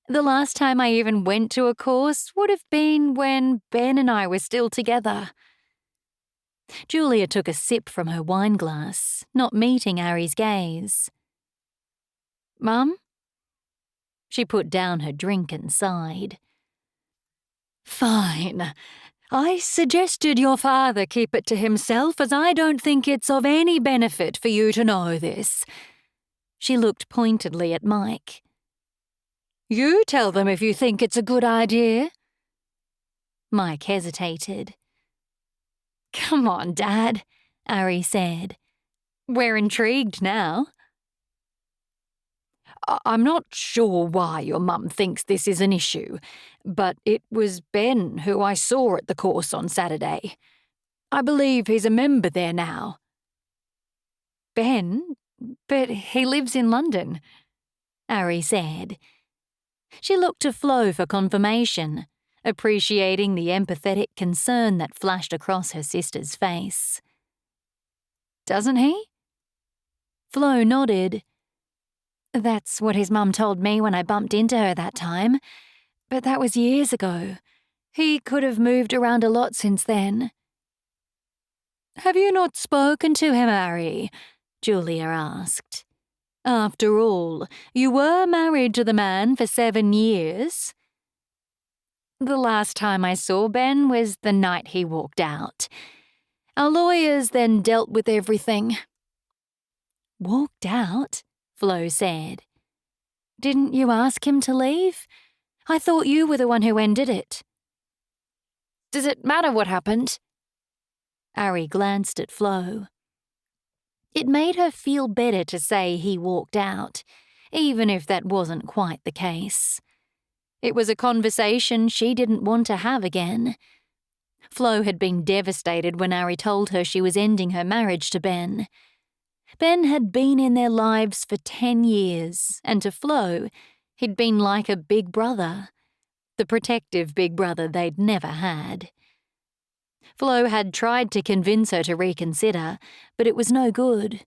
The last time I even went to a course would have been when Ben and I were still together." Julia took a sip from her wine glass, not meeting Ari's gaze. "Mum?" She put down her drink and sighed. "Fine. I suggested your father keep it to himself as I don't think it's of any benefit for you to know this." She looked pointedly at Mike. "You tell them if you think it's a good idea." Mike hesitated. "Come on, Dad," Ari said. "We're intrigued now." I'm not sure why your mum thinks this is an issue, but it was Ben who I saw at the course on Saturday. I believe he's a member there now. Ben? But he lives in London, Ari said. She looked to Flo for confirmation, appreciating the empathetic concern that flashed across her sister's face. Doesn't he? Flo nodded. That's what his mum told me when I bumped into her that time, but that was years ago. He could have moved around a lot since then. Have you not spoken to him, Ari? Julia asked. After all, you were married to the man for 7 years. The last time I saw Ben was the night he walked out. Our lawyers then dealt with everything. Walked out? Flo said. Didn't you ask him to leave? I thought you were the one who ended it. Does it matter what happened? Ari glanced at Flo. It made her feel better to say he walked out, even if that wasn't quite the case. It was a conversation she didn't want to have again. Flo had been devastated when Ari told her she was ending her marriage to Ben. Ben had been in their lives for 10 years, and to Flo, he'd been like a big brother, the protective big brother they'd never had. Flo had tried to convince her to reconsider, but it was no good.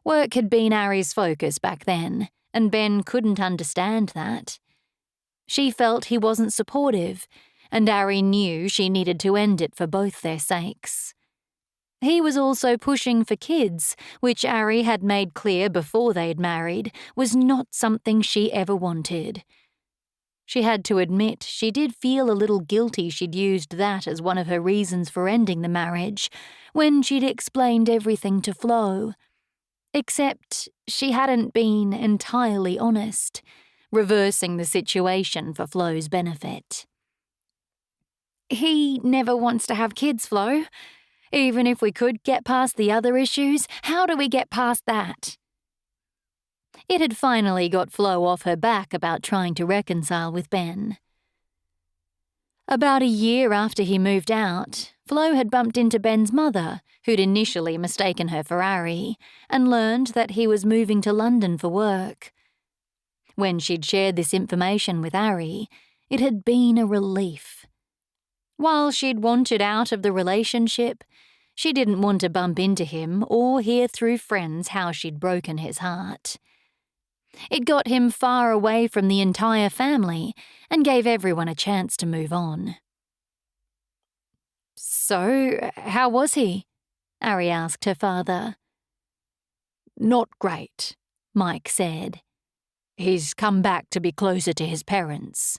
Work had been Ari's focus back then, and Ben couldn't understand that. She felt he wasn't supportive, and Ari knew she needed to end it for both their sakes. He was also pushing for kids, which Ari had made clear before they'd married was not something she ever wanted. She had to admit she did feel a little guilty she'd used that as one of her reasons for ending the marriage when she'd explained everything to Flo. Except she hadn't been entirely honest, reversing the situation for Flo's benefit. He never wants to have kids, Flo. Even if we could get past the other issues, how do we get past that? It had finally got Flo off her back about trying to reconcile with Ben. About a year after he moved out, Flo had bumped into Ben's mother, who'd initially mistaken her for Ari, and learned that he was moving to London for work. When she'd shared this information with Ari, it had been a relief. While she'd wanted out of the relationship, she didn't want to bump into him or hear through friends how she'd broken his heart. It got him far away from the entire family and gave everyone a chance to move on. So, how was he? Ari asked her father. Not great, Mike said. He's come back to be closer to his parents.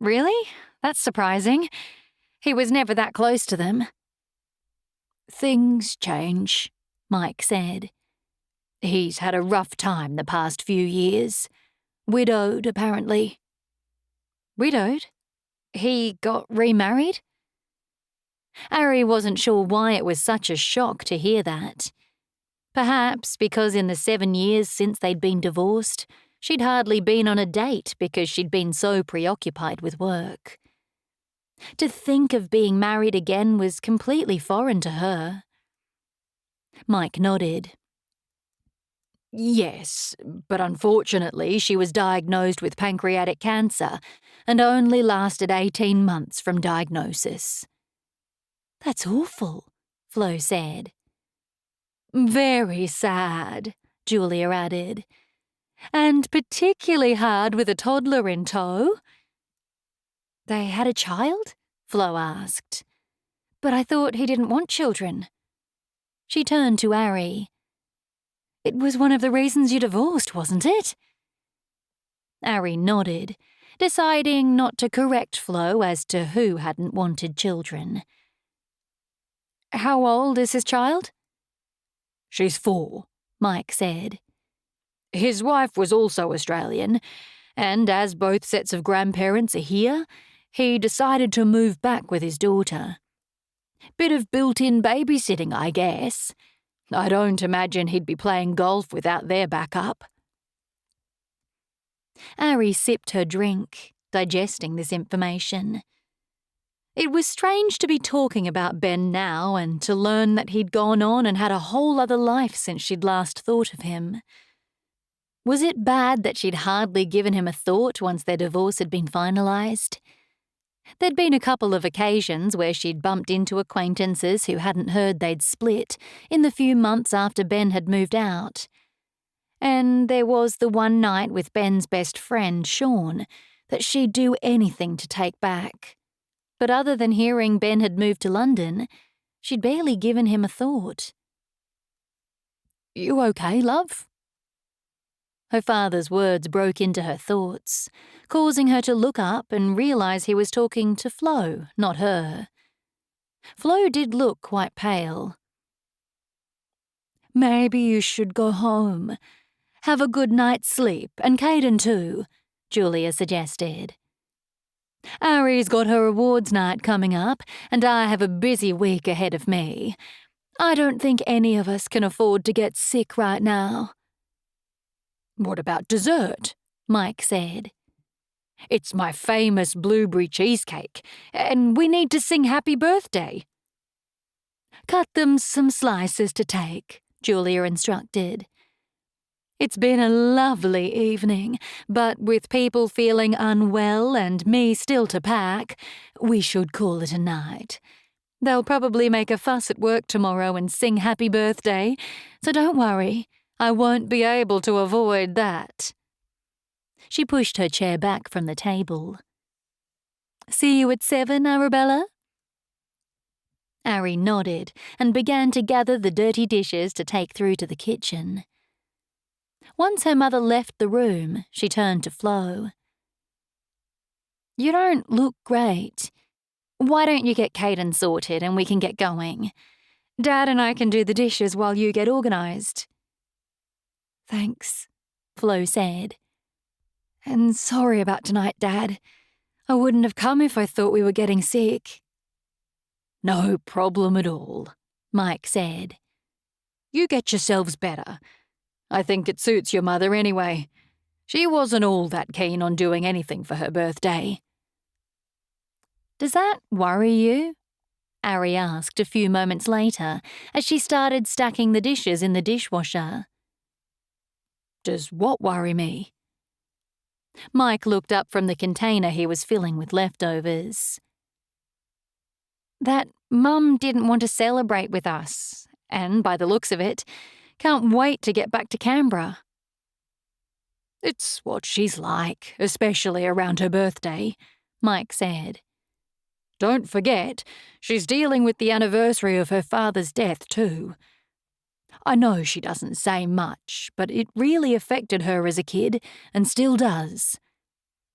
Really? That's surprising. He was never that close to them. Things change, Mike said. He's had a rough time the past few years. Widowed, apparently. Widowed? He got remarried? Ari wasn't sure why it was such a shock to hear that. Perhaps because in the 7 years since they'd been divorced, she'd hardly been on a date because she'd been so preoccupied with work. To think of being married again was completely foreign to her. Mike nodded. Yes, but unfortunately she was diagnosed with pancreatic cancer and only lasted 18 months from diagnosis. That's awful, Flo said. Very sad, Julia added. And particularly hard with a toddler in tow. They had a child? Flo asked. But I thought he didn't want children. She turned to Ari. It was one of the reasons you divorced, wasn't it? Ari nodded, deciding not to correct Flo as to who hadn't wanted children. How old is his child? She's 4, Mike said. His wife was also Australian, and as both sets of grandparents are here, he decided to move back with his daughter. Bit of built-in babysitting, I guess. I don't imagine he'd be playing golf without their backup. Ari sipped her drink, digesting this information. It was strange to be talking about Ben now and to learn that he'd gone on and had a whole other life since she'd last thought of him. Was it bad that she'd hardly given him a thought once their divorce had been finalised? There'd been a couple of occasions where she'd bumped into acquaintances who hadn't heard they'd split in the few months after Ben had moved out. And there was the one night with Ben's best friend, Sean, that she'd do anything to take back. But other than hearing Ben had moved to London, she'd barely given him a thought. "You okay, love?" Her father's words broke into her thoughts, causing her to look up and realise he was talking to Flo, not her. Flo did look quite pale. "Maybe you should go home. Have a good night's sleep, and Caden too," Julia suggested. "Ari's got her awards night coming up, and I have a busy week ahead of me. I don't think any of us can afford to get sick right now." "What about dessert?" Mike said. "It's my famous blueberry cheesecake, and we need to sing happy birthday." "Cut them some slices to take," Julia instructed. "It's been a lovely evening, but with people feeling unwell and me still to pack, we should call it a night. They'll probably make a fuss at work tomorrow and sing happy birthday, so don't worry, I won't be able to avoid that." She pushed her chair back from the table. "See you at 7, Arabella?" Ari nodded and began to gather the dirty dishes to take through to the kitchen. Once her mother left the room, she turned to Flo. "You don't look great. Why don't you get Caden sorted and we can get going? Dad and I can do the dishes while you get organised." "Thanks," Flo said. "And sorry about tonight, Dad. I wouldn't have come if I thought we were getting sick." "No problem at all," Mike said. "You get yourselves better. I think it suits your mother anyway. She wasn't all that keen on doing anything for her birthday." "Does that worry you?" Ari asked a few moments later as she started stacking the dishes in the dishwasher. "Does what worry me?" Mike looked up from the container he was filling with leftovers. "That Mum didn't want to celebrate with us, and by the looks of it, can't wait to get back to Canberra." "It's what she's like, especially around her birthday," Mike said. "Don't forget, she's dealing with the anniversary of her father's death too. I know she doesn't say much, but it really affected her as a kid, and still does.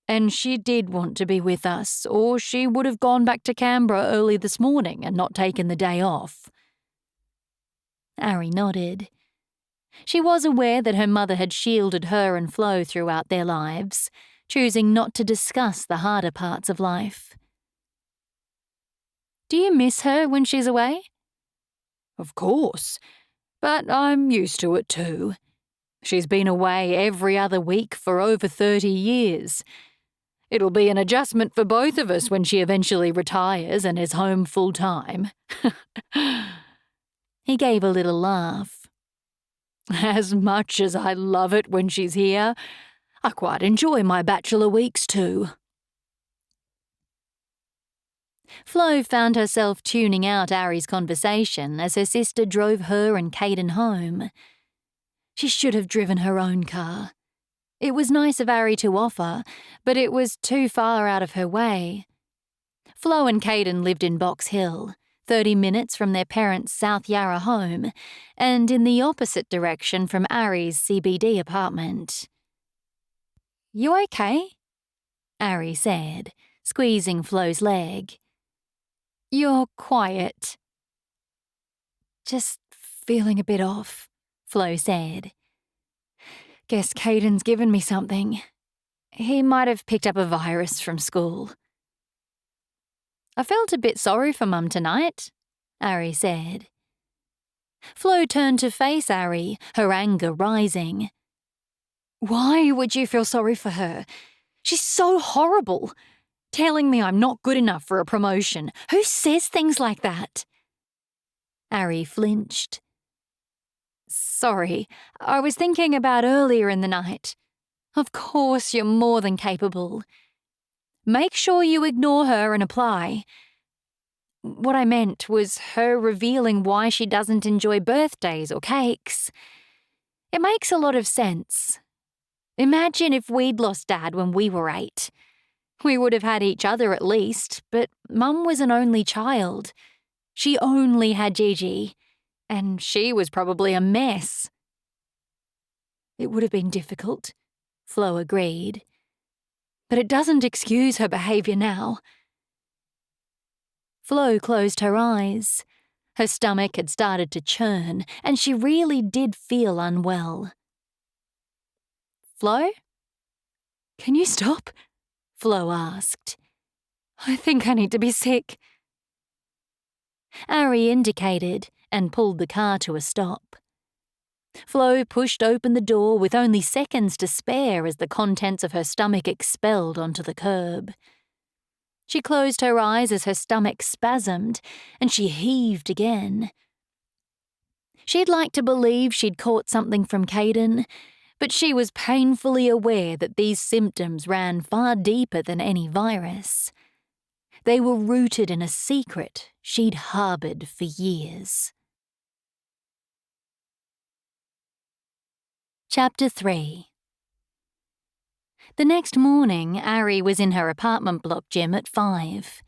And she did want to be with us, or she would have gone back to Canberra early this morning and not taken the day off." Ari nodded. She was aware that her mother had shielded her and Flo throughout their lives, choosing not to discuss the harder parts of life. "Do you miss her when she's away?" "Of course, but I'm used to it too. She's been away every other week for over 30 years. It'll be an adjustment for both of us when she eventually retires and is home full-time." He gave a little laugh. "As much as I love it when she's here, I quite enjoy my bachelor weeks too." Flo found herself tuning out Ari's conversation as her sister drove her and Caden home. She should have driven her own car. It was nice of Ari to offer, but it was too far out of her way. Flo and Caden lived in Box Hill, 30 minutes from their parents' South Yarra home, and in the opposite direction from Ari's CBD apartment. "You okay?" Ari said, squeezing Flo's leg. "You're quiet." "Just feeling a bit off," Flo said. "Guess Caden's given me something. He might have picked up a virus from school." "I felt a bit sorry for Mum tonight," Ari said. Flo turned to face Ari, her anger rising. Why would you feel sorry for her? She's so horrible. Telling me I'm not good enough for a promotion. Who says things like that? Ari flinched. Sorry, I was thinking about earlier in the night. Of course you're more than capable. Make sure you ignore her and apply. What I meant was her revealing why she doesn't enjoy birthdays or cakes. It makes a lot of sense. Imagine if we'd lost Dad when we were 8. We would have had each other at least, but Mum was an only child. She only had Gigi, and she was probably a mess. It would have been difficult, Flo agreed. But it doesn't excuse her behaviour now. Flo closed her eyes. Her stomach had started to churn, and she really did feel unwell. Flo? Can you stop? Flo asked. I think I need to be sick. Ari indicated and pulled the car to a stop. Flo pushed open the door with only seconds to spare as the contents of her stomach expelled onto the curb. She closed her eyes as her stomach spasmed, and she heaved again. She'd like to believe she'd caught something from Caden, but she was painfully aware that these symptoms ran far deeper than any virus. They were rooted in a secret she'd harboured for years. Chapter 3. The next morning, Ari was in her apartment block gym at 5.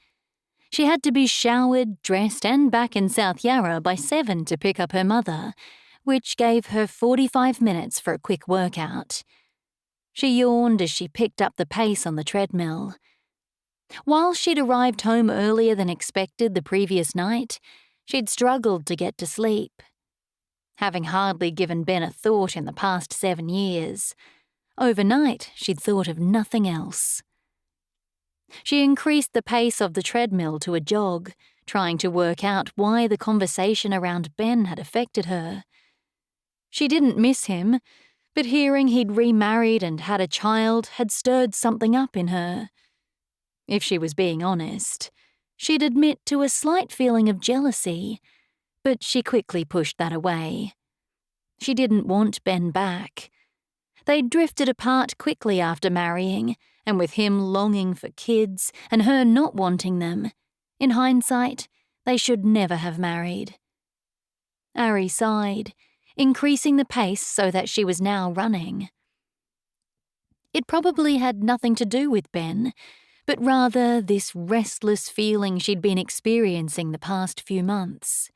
She had to be showered, dressed and back in South Yarra by 7 to pick up her mother, which gave her 45 minutes for a quick workout. She yawned as she picked up the pace on the treadmill. While she'd arrived home earlier than expected the previous night, she'd struggled to get to sleep. Having hardly given Ben a thought in the past 7 years, overnight she'd thought of nothing else. She increased the pace of the treadmill to a jog, trying to work out why the conversation around Ben had affected her. She didn't miss him, but hearing he'd remarried and had a child had stirred something up in her. If she was being honest, she'd admit to a slight feeling of jealousy, but she quickly pushed that away. She didn't want Ben back. They'd drifted apart quickly after marrying, and with him longing for kids and her not wanting them, in hindsight, they should never have married. Ari sighed, increasing the pace so that she was now running. It probably had nothing to do with Ben, but rather this restless feeling she'd been experiencing the past few months.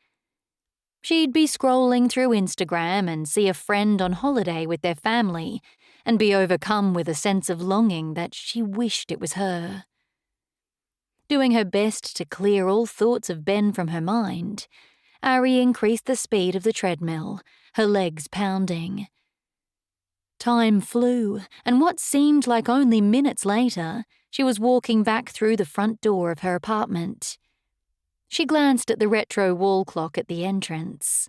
She'd be scrolling through Instagram and see a friend on holiday with their family and be overcome with a sense of longing that she wished it was her. Doing her best to clear all thoughts of Ben from her mind, Ari increased the speed of the treadmill, her legs pounding. Time flew, and what seemed like only minutes later, she was walking back through the front door of her apartment. She glanced at the retro wall clock at the entrance.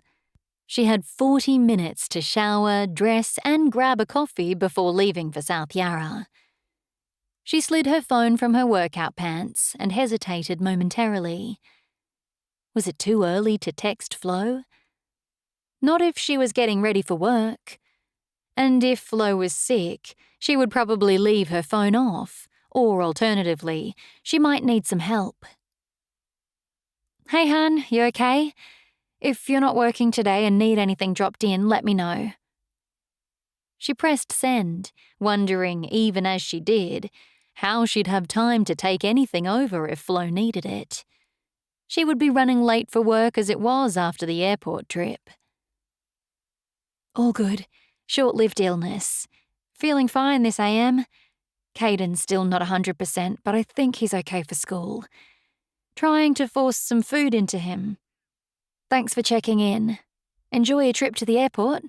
She had 40 minutes to shower, dress, and grab a coffee before leaving for South Yarra. She slid her phone from her workout pants and hesitated momentarily. Was it too early to text Flo? Not if she was getting ready for work. And if Flo was sick, she would probably leave her phone off, or alternatively, she might need some help. Hey, hun, you okay? If you're not working today and need anything dropped in, let me know. She pressed send, wondering, even as she did, how she'd have time to take anything over if Flo needed it. She would be running late for work as it was after the airport trip. All good. Short-lived illness. Feeling fine this AM. Caden's still not 100%, but I think he's okay for school. Trying to force some food into him. Thanks for checking in. Enjoy your trip to the airport.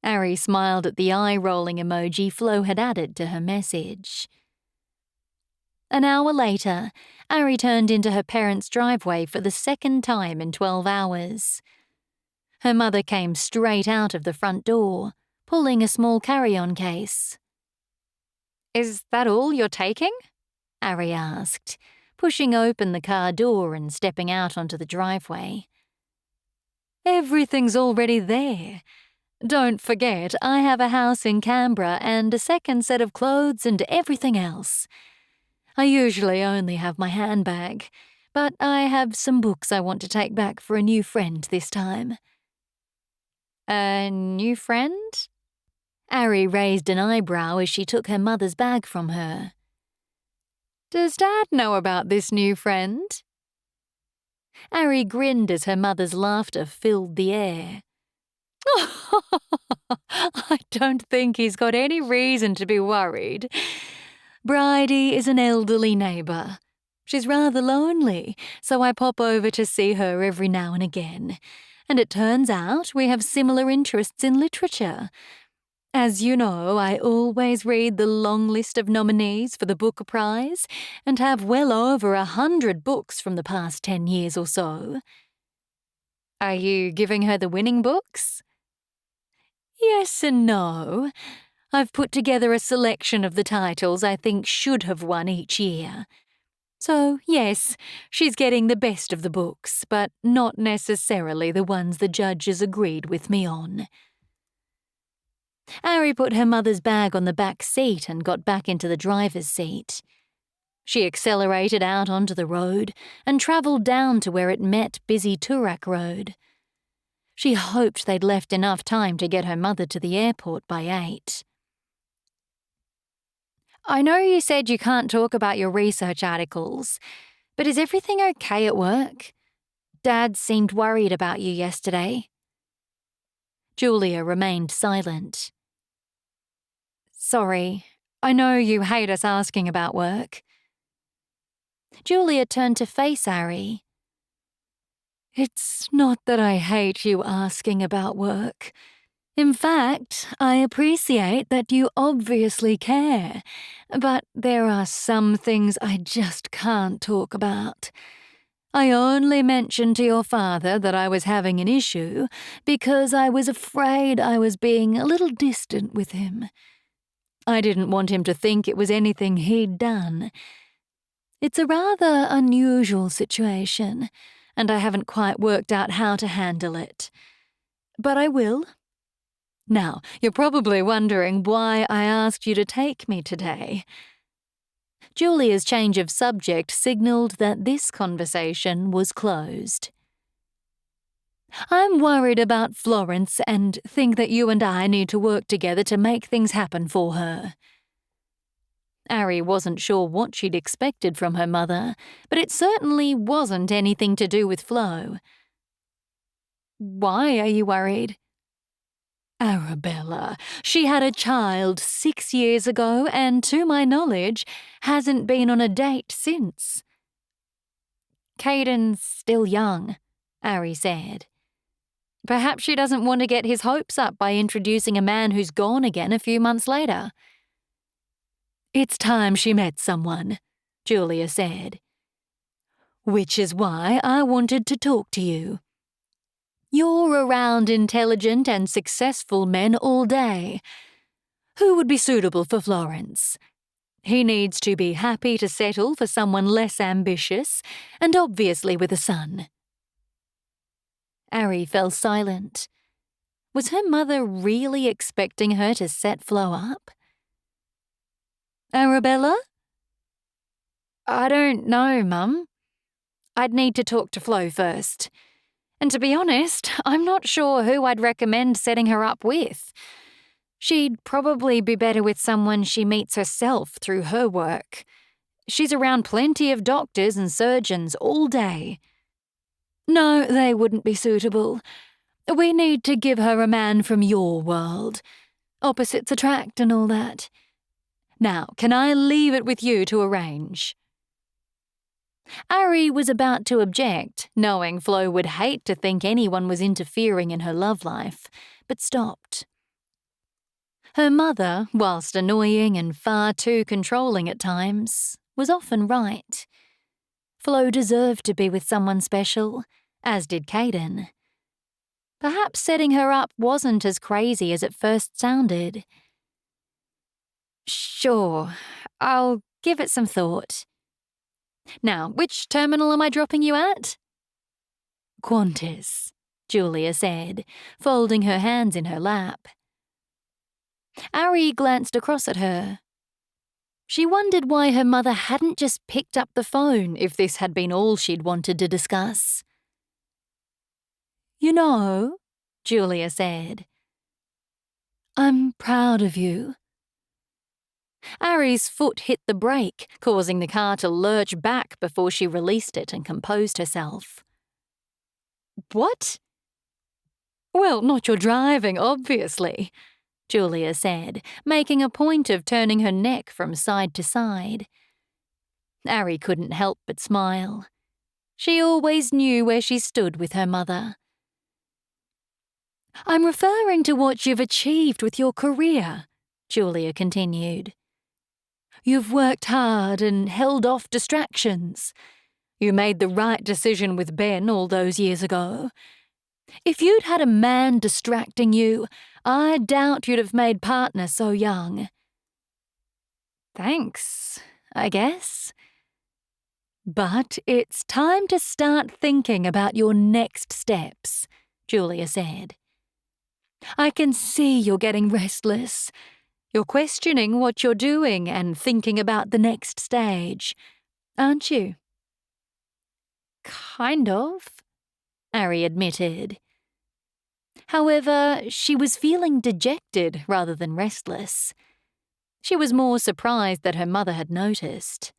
Ari smiled at the eye-rolling emoji Flo had added to her message. An hour later, Ari turned into her parents' driveway for the second time in 12 hours. Her mother came straight out of the front door, pulling a small carry-on case. "Is that all you're taking?" Ari asked, pushing open the car door and stepping out onto the driveway. "Everything's already there. Don't forget, I have a house in Canberra and a second set of clothes and everything else. I usually only have my handbag, but I have some books I want to take back for a new friend this time." "A new friend?" Ari raised an eyebrow as she took her mother's bag from her. "Does Dad know about this new friend?" Ari grinned as her mother's laughter filled the air. "I don't think he's got any reason to be worried. Bridie is an elderly neighbour. She's rather lonely, so I pop over to see her every now and again. And it turns out we have similar interests in literature. As you know, I always read the long list of nominees for the Booker Prize and have well over 100 books from the past 10 years or so." "Are you giving her the winning books?" "Yes and no. I've put together a selection of the titles I think should have won each year. So, yes, she's getting the best of the books, but not necessarily the ones the judges agreed with me on." Ari put her mother's bag on the back seat and got back into the driver's seat. She accelerated out onto the road and travelled down to where it met busy Toorak Road. She hoped they'd left enough time to get her mother to the airport by 8. "I know you said you can't talk about your research articles, but is everything okay at work? Dad seemed worried about you yesterday." Julia remained silent. "Sorry, I know you hate us asking about work." Julia turned to face Ari. "It's not that I hate you asking about work. In fact, I appreciate that you obviously care, but there are some things I just can't talk about. I only mentioned to your father that I was having an issue because I was afraid I was being a little distant with him. I didn't want him to think it was anything he'd done. It's a rather unusual situation, and I haven't quite worked out how to handle it. But I will. Now, you're probably wondering why I asked you to take me today." Julia's change of subject signalled that this conversation was closed. "I'm worried about Florence and think that you and I need to work together to make things happen for her." Ari wasn't sure what she'd expected from her mother, but it certainly wasn't anything to do with Flo. "Why are you worried?" "Arabella, she had a child 6 years ago and, to my knowledge, hasn't been on a date since." "Caden's still young," Ari said. "Perhaps she doesn't want to get his hopes up by introducing a man who's gone again a few months later." "It's time she met someone," Julia said. "Which is why I wanted to talk to you. You're around intelligent and successful men all day. Who would be suitable for Florence? He needs to be happy to settle for someone less ambitious and obviously with a son." Ari fell silent. Was her mother really expecting her to set Flo up? "Arabella?" "I don't know, Mum. I'd need to talk to Flo first. And to be honest, I'm not sure who I'd recommend setting her up with. She'd probably be better with someone she meets herself through her work. She's around plenty of doctors and surgeons all day." "No, they wouldn't be suitable. We need to give her a man from your world. Opposites attract and all that. Now, can I leave it with you to arrange?" Ari was about to object, knowing Flo would hate to think anyone was interfering in her love life, but stopped. Her mother, whilst annoying and far too controlling at times, was often right. Flo deserved to be with someone special, as did Caden. Perhaps setting her up wasn't as crazy as it first sounded. Sure, I'll give it some thought. Now, which terminal am I dropping you at? Qantas, Julia said, folding her hands in her lap. Ari glanced across at her. She wondered why her mother hadn't just picked up the phone if this had been all she'd wanted to discuss. You know, Julia said, I'm proud of you. Ari's foot hit the brake, causing the car to lurch back before she released it and composed herself. What? Well, not your driving, obviously, Julia said, making a point of turning her neck from side to side. Ari couldn't help but smile. She always knew where she stood with her mother. I'm referring to what you've achieved with your career, Julia continued. You've worked hard and held off distractions. You made the right decision with Ben all those years ago. If you'd had a man distracting you, I doubt you'd have made partner so young. Thanks, I guess. But it's time to start thinking about your next steps, Julia said. I can see you're getting restless. You're questioning what you're doing and thinking about the next stage, aren't you? Kind of, Ari admitted. However, she was feeling dejected rather than restless. She was more surprised that her mother had noticed.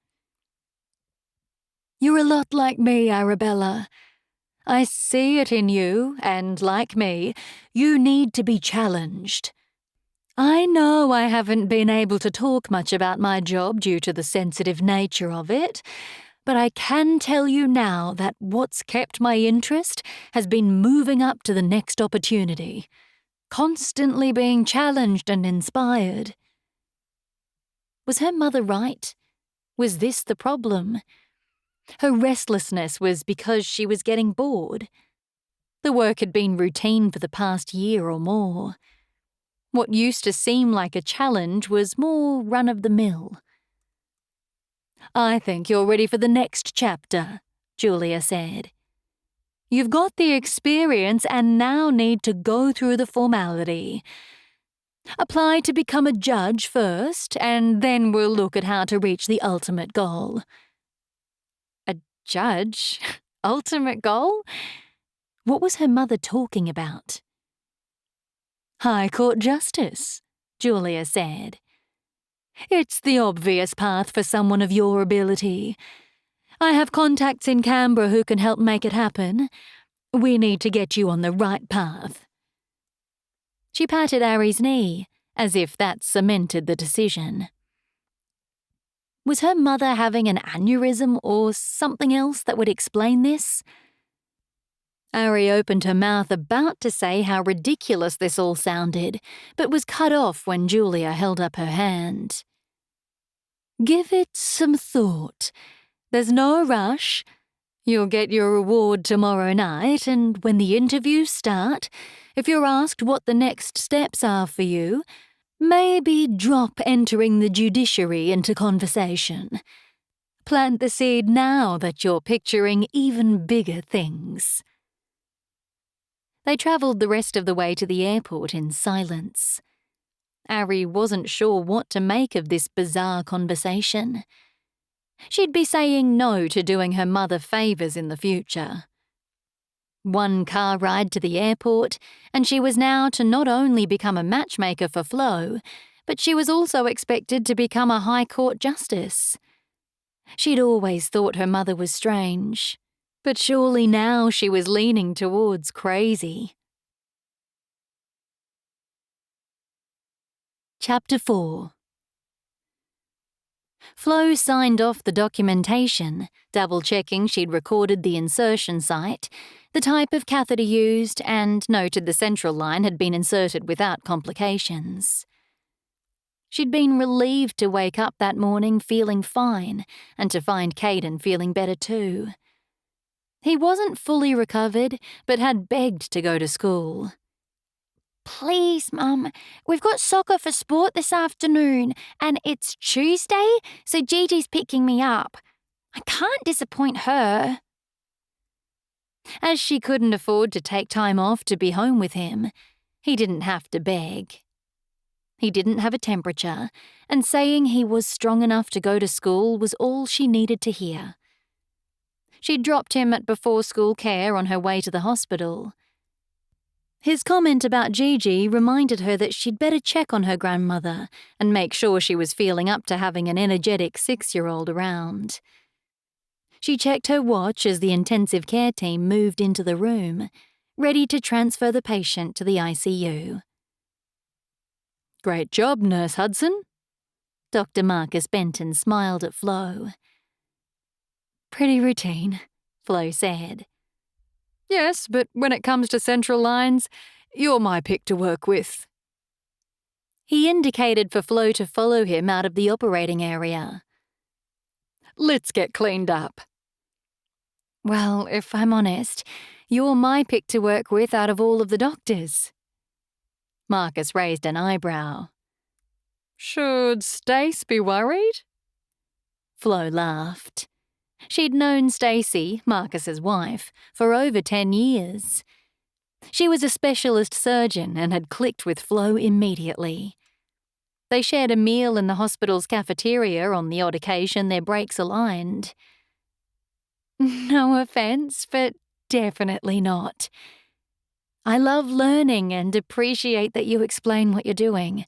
You're a lot like me, Arabella. I see it in you, and like me, you need to be challenged. I know I haven't been able to talk much about my job due to the sensitive nature of it, but I can tell you now that what's kept my interest has been moving up to the next opportunity, constantly being challenged and inspired. Was her mother right? Was this the problem? Her restlessness was because she was getting bored. The work had been routine for the past year or more. What used to seem like a challenge was more run-of-the-mill. I think you're ready for the next chapter, Julia said. You've got the experience and now need to go through the formality. Apply to become a judge first, and then we'll look at how to reach the ultimate goal. A judge? Ultimate goal? What was her mother talking about? High Court Justice, Julia said. It's the obvious path for someone of your ability. I have contacts in Canberra who can help make it happen. We need to get you on the right path. She patted Ari's knee, as if that cemented the decision. Was her mother having an aneurysm or something else that would explain this? Ari opened her mouth about to say how ridiculous this all sounded, but was cut off when Julia held up her hand. Give it some thought. There's no rush. You'll get your reward tomorrow night, and when the interviews start, if you're asked what the next steps are for you, maybe drop entering the judiciary into conversation. Plant the seed now that you're picturing even bigger things. They travelled the rest of the way to the airport in silence. Ari wasn't sure what to make of this bizarre conversation. She'd be saying no to doing her mother favours in the future. One car ride to the airport, and she was now to not only become a matchmaker for Flo, but she was also expected to become a High Court justice. She'd always thought her mother was strange, but surely now she was leaning towards crazy. Chapter 4. Flo signed off the documentation, double-checking she'd recorded the insertion site, the type of catheter used, and noted the central line had been inserted without complications. She'd been relieved to wake up that morning feeling fine, and to find Caden feeling better too. He wasn't fully recovered, but had begged to go to school. Please, Mum, we've got soccer for sport this afternoon, and it's Tuesday, so Gigi's picking me up. I can't disappoint her. As she couldn't afford to take time off to be home with him, he didn't have to beg. He didn't have a temperature, and saying he was strong enough to go to school was all she needed to hear. She dropped him at before-school care on her way to the hospital. His comment about Gigi reminded her that she'd better check on her grandmother and make sure she was feeling up to having an energetic 6-year-old around. She checked her watch as the intensive care team moved into the room, ready to transfer the patient to the ICU. "Great job, Nurse Hudson." Dr. Marcus Benton smiled at Flo. "Pretty routine," Flo said. "Yes, but when it comes to central lines, you're my pick to work with." He indicated for Flo to follow him out of the operating area. "Let's get cleaned up." "Well, if I'm honest, you're my pick to work with out of all of the doctors." Marcus raised an eyebrow. "Should Stace be worried?" Flo laughed. She'd known Stacey, Marcus's wife, for over 10 years. She was a specialist surgeon and had clicked with Flo immediately. They shared a meal in the hospital's cafeteria on the odd occasion their breaks aligned. "No offense, but definitely not. I love learning and appreciate that you explain what you're doing.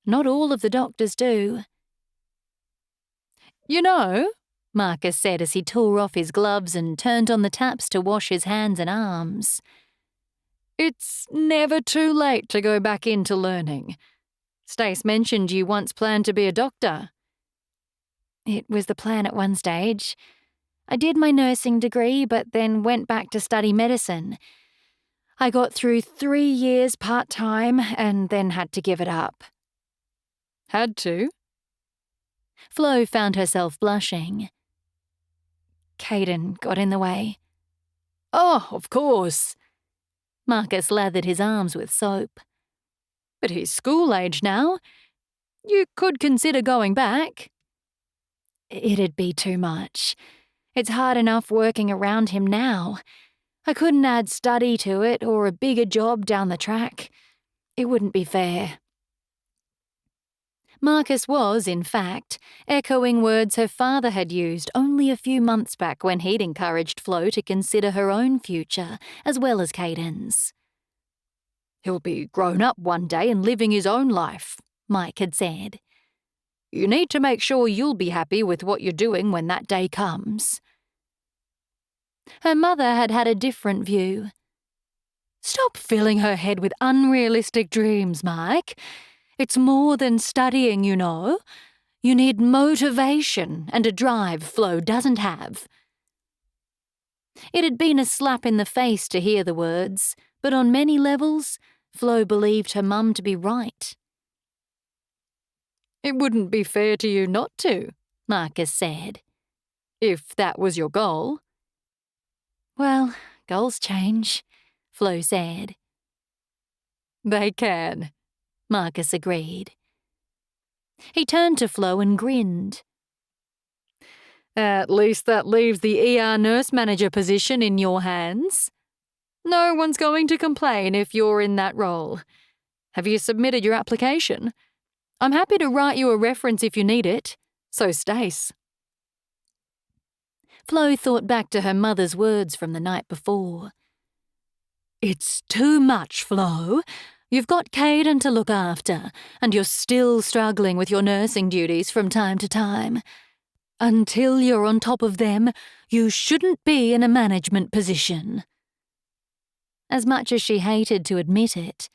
Not all of the doctors do." "You know," Marcus said as he tore off his gloves and turned on the taps to wash his hands and arms, "it's never too late to go back into learning. Stace mentioned you once planned to be a doctor." "It was the plan at one stage. I did my nursing degree, but then went back to study medicine. I got through 3 years part-time and then had to give it up." "Had to?" Flo found herself blushing. "Caden got in the way." "Oh, of course." Marcus lathered his arms with soap. "But he's school-age now. You could consider going back." "It'd be too much. It's hard enough working around him now. I couldn't add study to it or a bigger job down the track. It wouldn't be fair." Marcus was, in fact, echoing words her father had used only a few months back when he'd encouraged Flo to consider her own future as well as Caden's. "He'll be grown up one day and living his own life," Mike had said. "You need to make sure you'll be happy with what you're doing when that day comes." Her mother had had a different view. "Stop filling her head with unrealistic dreams, Mike. It's more than studying, you know. You need motivation and a drive Flo doesn't have." It had been a slap in the face to hear the words, but on many levels, Flo believed her mum to be right. "It wouldn't be fair to you not to," Marcus said, "if that was your goal." "Well, goals change," Flo said. "They can," Marcus agreed. He turned to Flo and grinned. "At least that leaves the ER nurse manager position in your hands. No one's going to complain if you're in that role. Have you submitted your application? I'm happy to write you a reference if you need it. So Stace." Flo thought back to her mother's words from the night before. "It's too much, Flo. You've got Caden to look after, and you're still struggling with your nursing duties from time to time. Until you're on top of them, you shouldn't be in a management position." As much as she hated to admit it,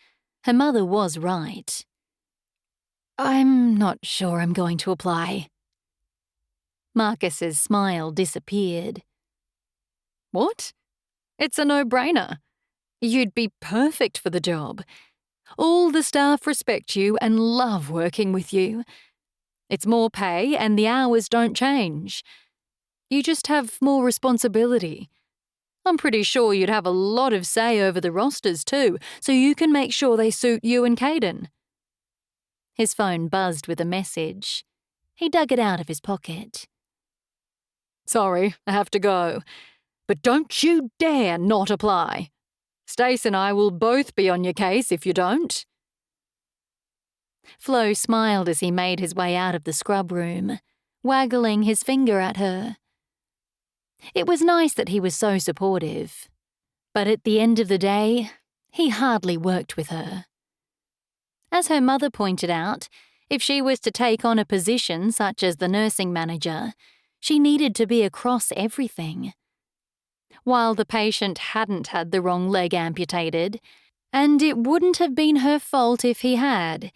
her mother was right. "I'm not sure I'm going to apply." Marcus's smile disappeared. "What? It's a no-brainer. You'd be perfect for the job. All the staff respect you and love working with you. It's more pay and the hours don't change. You just have more responsibility. I'm pretty sure you'd have a lot of say over the rosters too, so you can make sure they suit you and Caden. His phone buzzed with a message. He dug it out of his pocket. Sorry, I have to go. But don't you dare not apply. Stace and I will both be on your case if you don't. Flo smiled as he made his way out of the scrub room, waggling his finger at her. It was nice that he was so supportive, but at the end of the day, he hardly worked with her. As her mother pointed out, if she was to take on a position such as the nursing manager, she needed to be across everything. While the patient hadn't had the wrong leg amputated, and it wouldn't have been her fault if he had,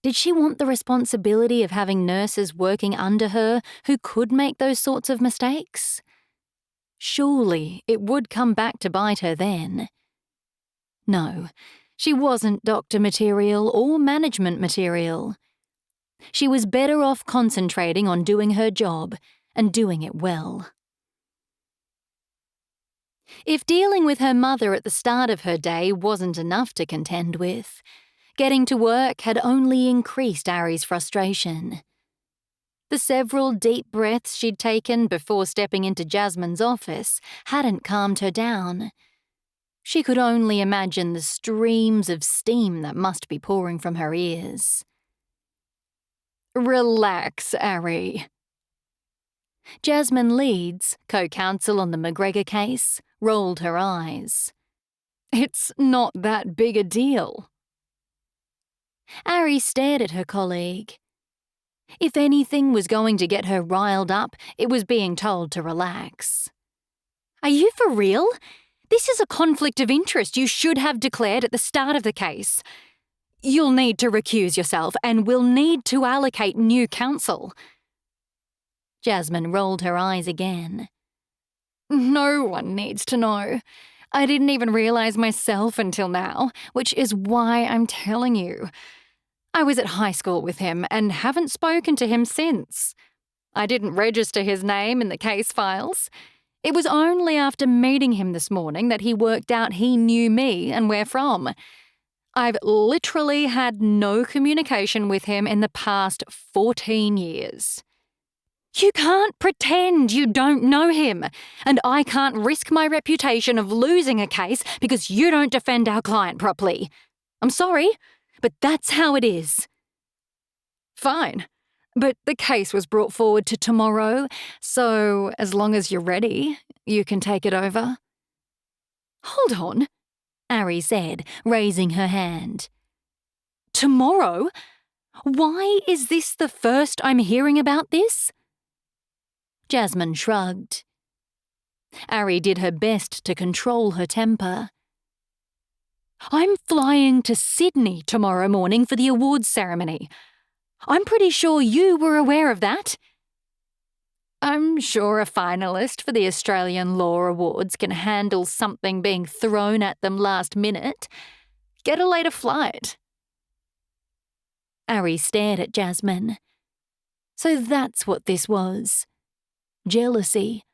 did she want the responsibility of having nurses working under her who could make those sorts of mistakes? Surely it would come back to bite her then. No, she wasn't doctor material or management material. She was better off concentrating on doing her job and doing it well. If dealing with her mother at the start of her day wasn't enough to contend with, getting to work had only increased Ari's frustration. The several deep breaths she'd taken before stepping into Jasmine's office hadn't calmed her down. She could only imagine the streams of steam that must be pouring from her ears. Relax, Ari. Jasmine Leeds, co-counsel on the McGregor case, rolled her eyes. It's not that big a deal. Ari stared at her colleague. If anything was going to get her riled up, it was being told to relax. Are you for real? This is a conflict of interest you should have declared at the start of the case. You'll need to recuse yourself and we'll need to allocate new counsel. Jasmine rolled her eyes again. No one needs to know. I didn't even realize myself until now, which is why I'm telling you. I was at high school with him and haven't spoken to him since. I didn't register his name in the case files. It was only after meeting him this morning that he worked out he knew me and where from. I've literally had no communication with him in the past 14 years. You can't pretend you don't know him, and I can't risk my reputation of losing a case because you don't defend our client properly. I'm sorry, but that's how it is. Fine, but the case was brought forward to tomorrow, so as long as you're ready, you can take it over. Hold on, Ari said, raising her hand. Tomorrow? Why is this the first I'm hearing about this? Jasmine shrugged. Ari did her best to control her temper. I'm flying to Sydney tomorrow morning for the awards ceremony. I'm pretty sure you were aware of that. I'm sure a finalist for the Australian Law Awards can handle something being thrown at them last minute. Get a later flight. Ari stared at Jasmine. So that's what this was. Jealousy.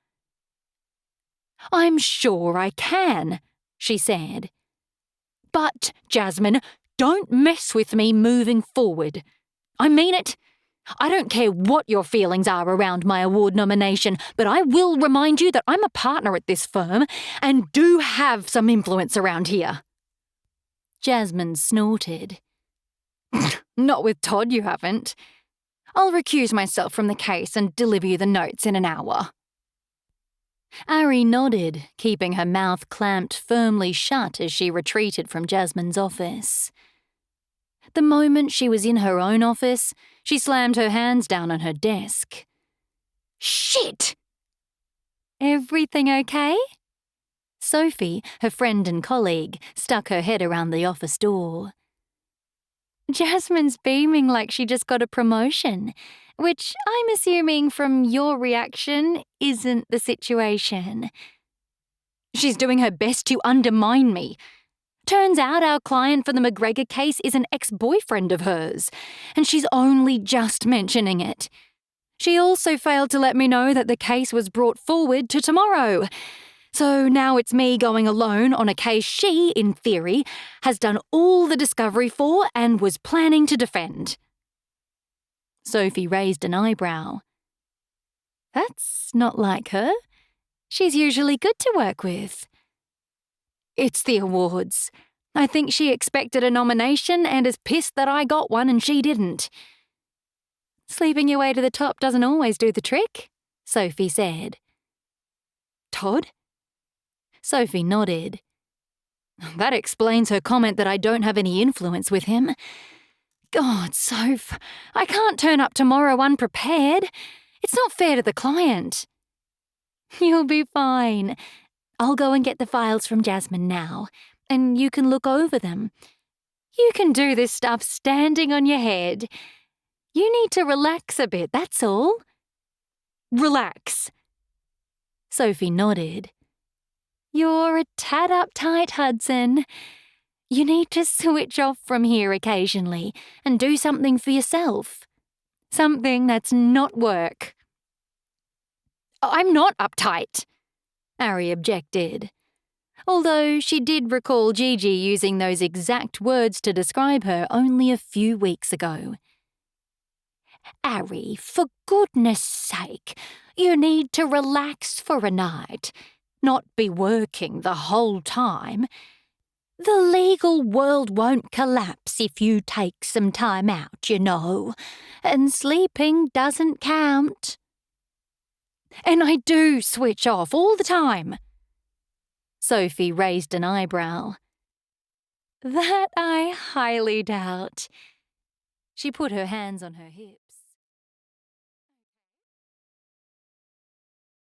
I'm sure I can, she said. But, Jasmine, don't mess with me moving forward. I mean it. I don't care what your feelings are around my award nomination, but I will remind you that I'm a partner at this firm and do have some influence around here. Jasmine snorted. Not with Todd you haven't. I'll recuse myself from the case and deliver you the notes in an hour. Ari nodded, keeping her mouth clamped firmly shut as she retreated from Jasmine's office. The moment she was in her own office, she slammed her hands down on her desk. Shit! Everything okay? Sophie, her friend and colleague, stuck her head around the office door. Jasmine's beaming like she just got a promotion, which I'm assuming from your reaction isn't the situation. She's doing her best to undermine me. Turns out our client for the McGregor case is an ex-boyfriend of hers, and she's only just mentioning it. She also failed to let me know that the case was brought forward to tomorrow. So now it's me going alone on a case she, in theory, has done all the discovery for and was planning to defend. Sophie raised an eyebrow. That's not like her. She's usually good to work with. It's the awards. I think she expected a nomination and is pissed that I got one and she didn't. Sleeping your way to the top doesn't always do the trick, Sophie said. Todd? Sophie nodded. That explains her comment that I don't have any influence with him. God, Soph, I can't turn up tomorrow unprepared. It's not fair to the client. You'll be fine. I'll go and get the files from Jasmine now, and you can look over them. You can do this stuff standing on your head. You need to relax a bit, that's all. Relax. Sophie nodded. You're a tad uptight, Hudson. You need to switch off from here occasionally and do something for yourself. Something that's not work. I'm not uptight, Ari objected, although she did recall Gigi using those exact words to describe her only a few weeks ago. Ari, for goodness sake, you need to relax for a night, not be working the whole time. The legal world won't collapse if you take some time out, you know, and sleeping doesn't count. And I do switch off all the time. Sophie raised an eyebrow. That I highly doubt. She put her hands on her hips.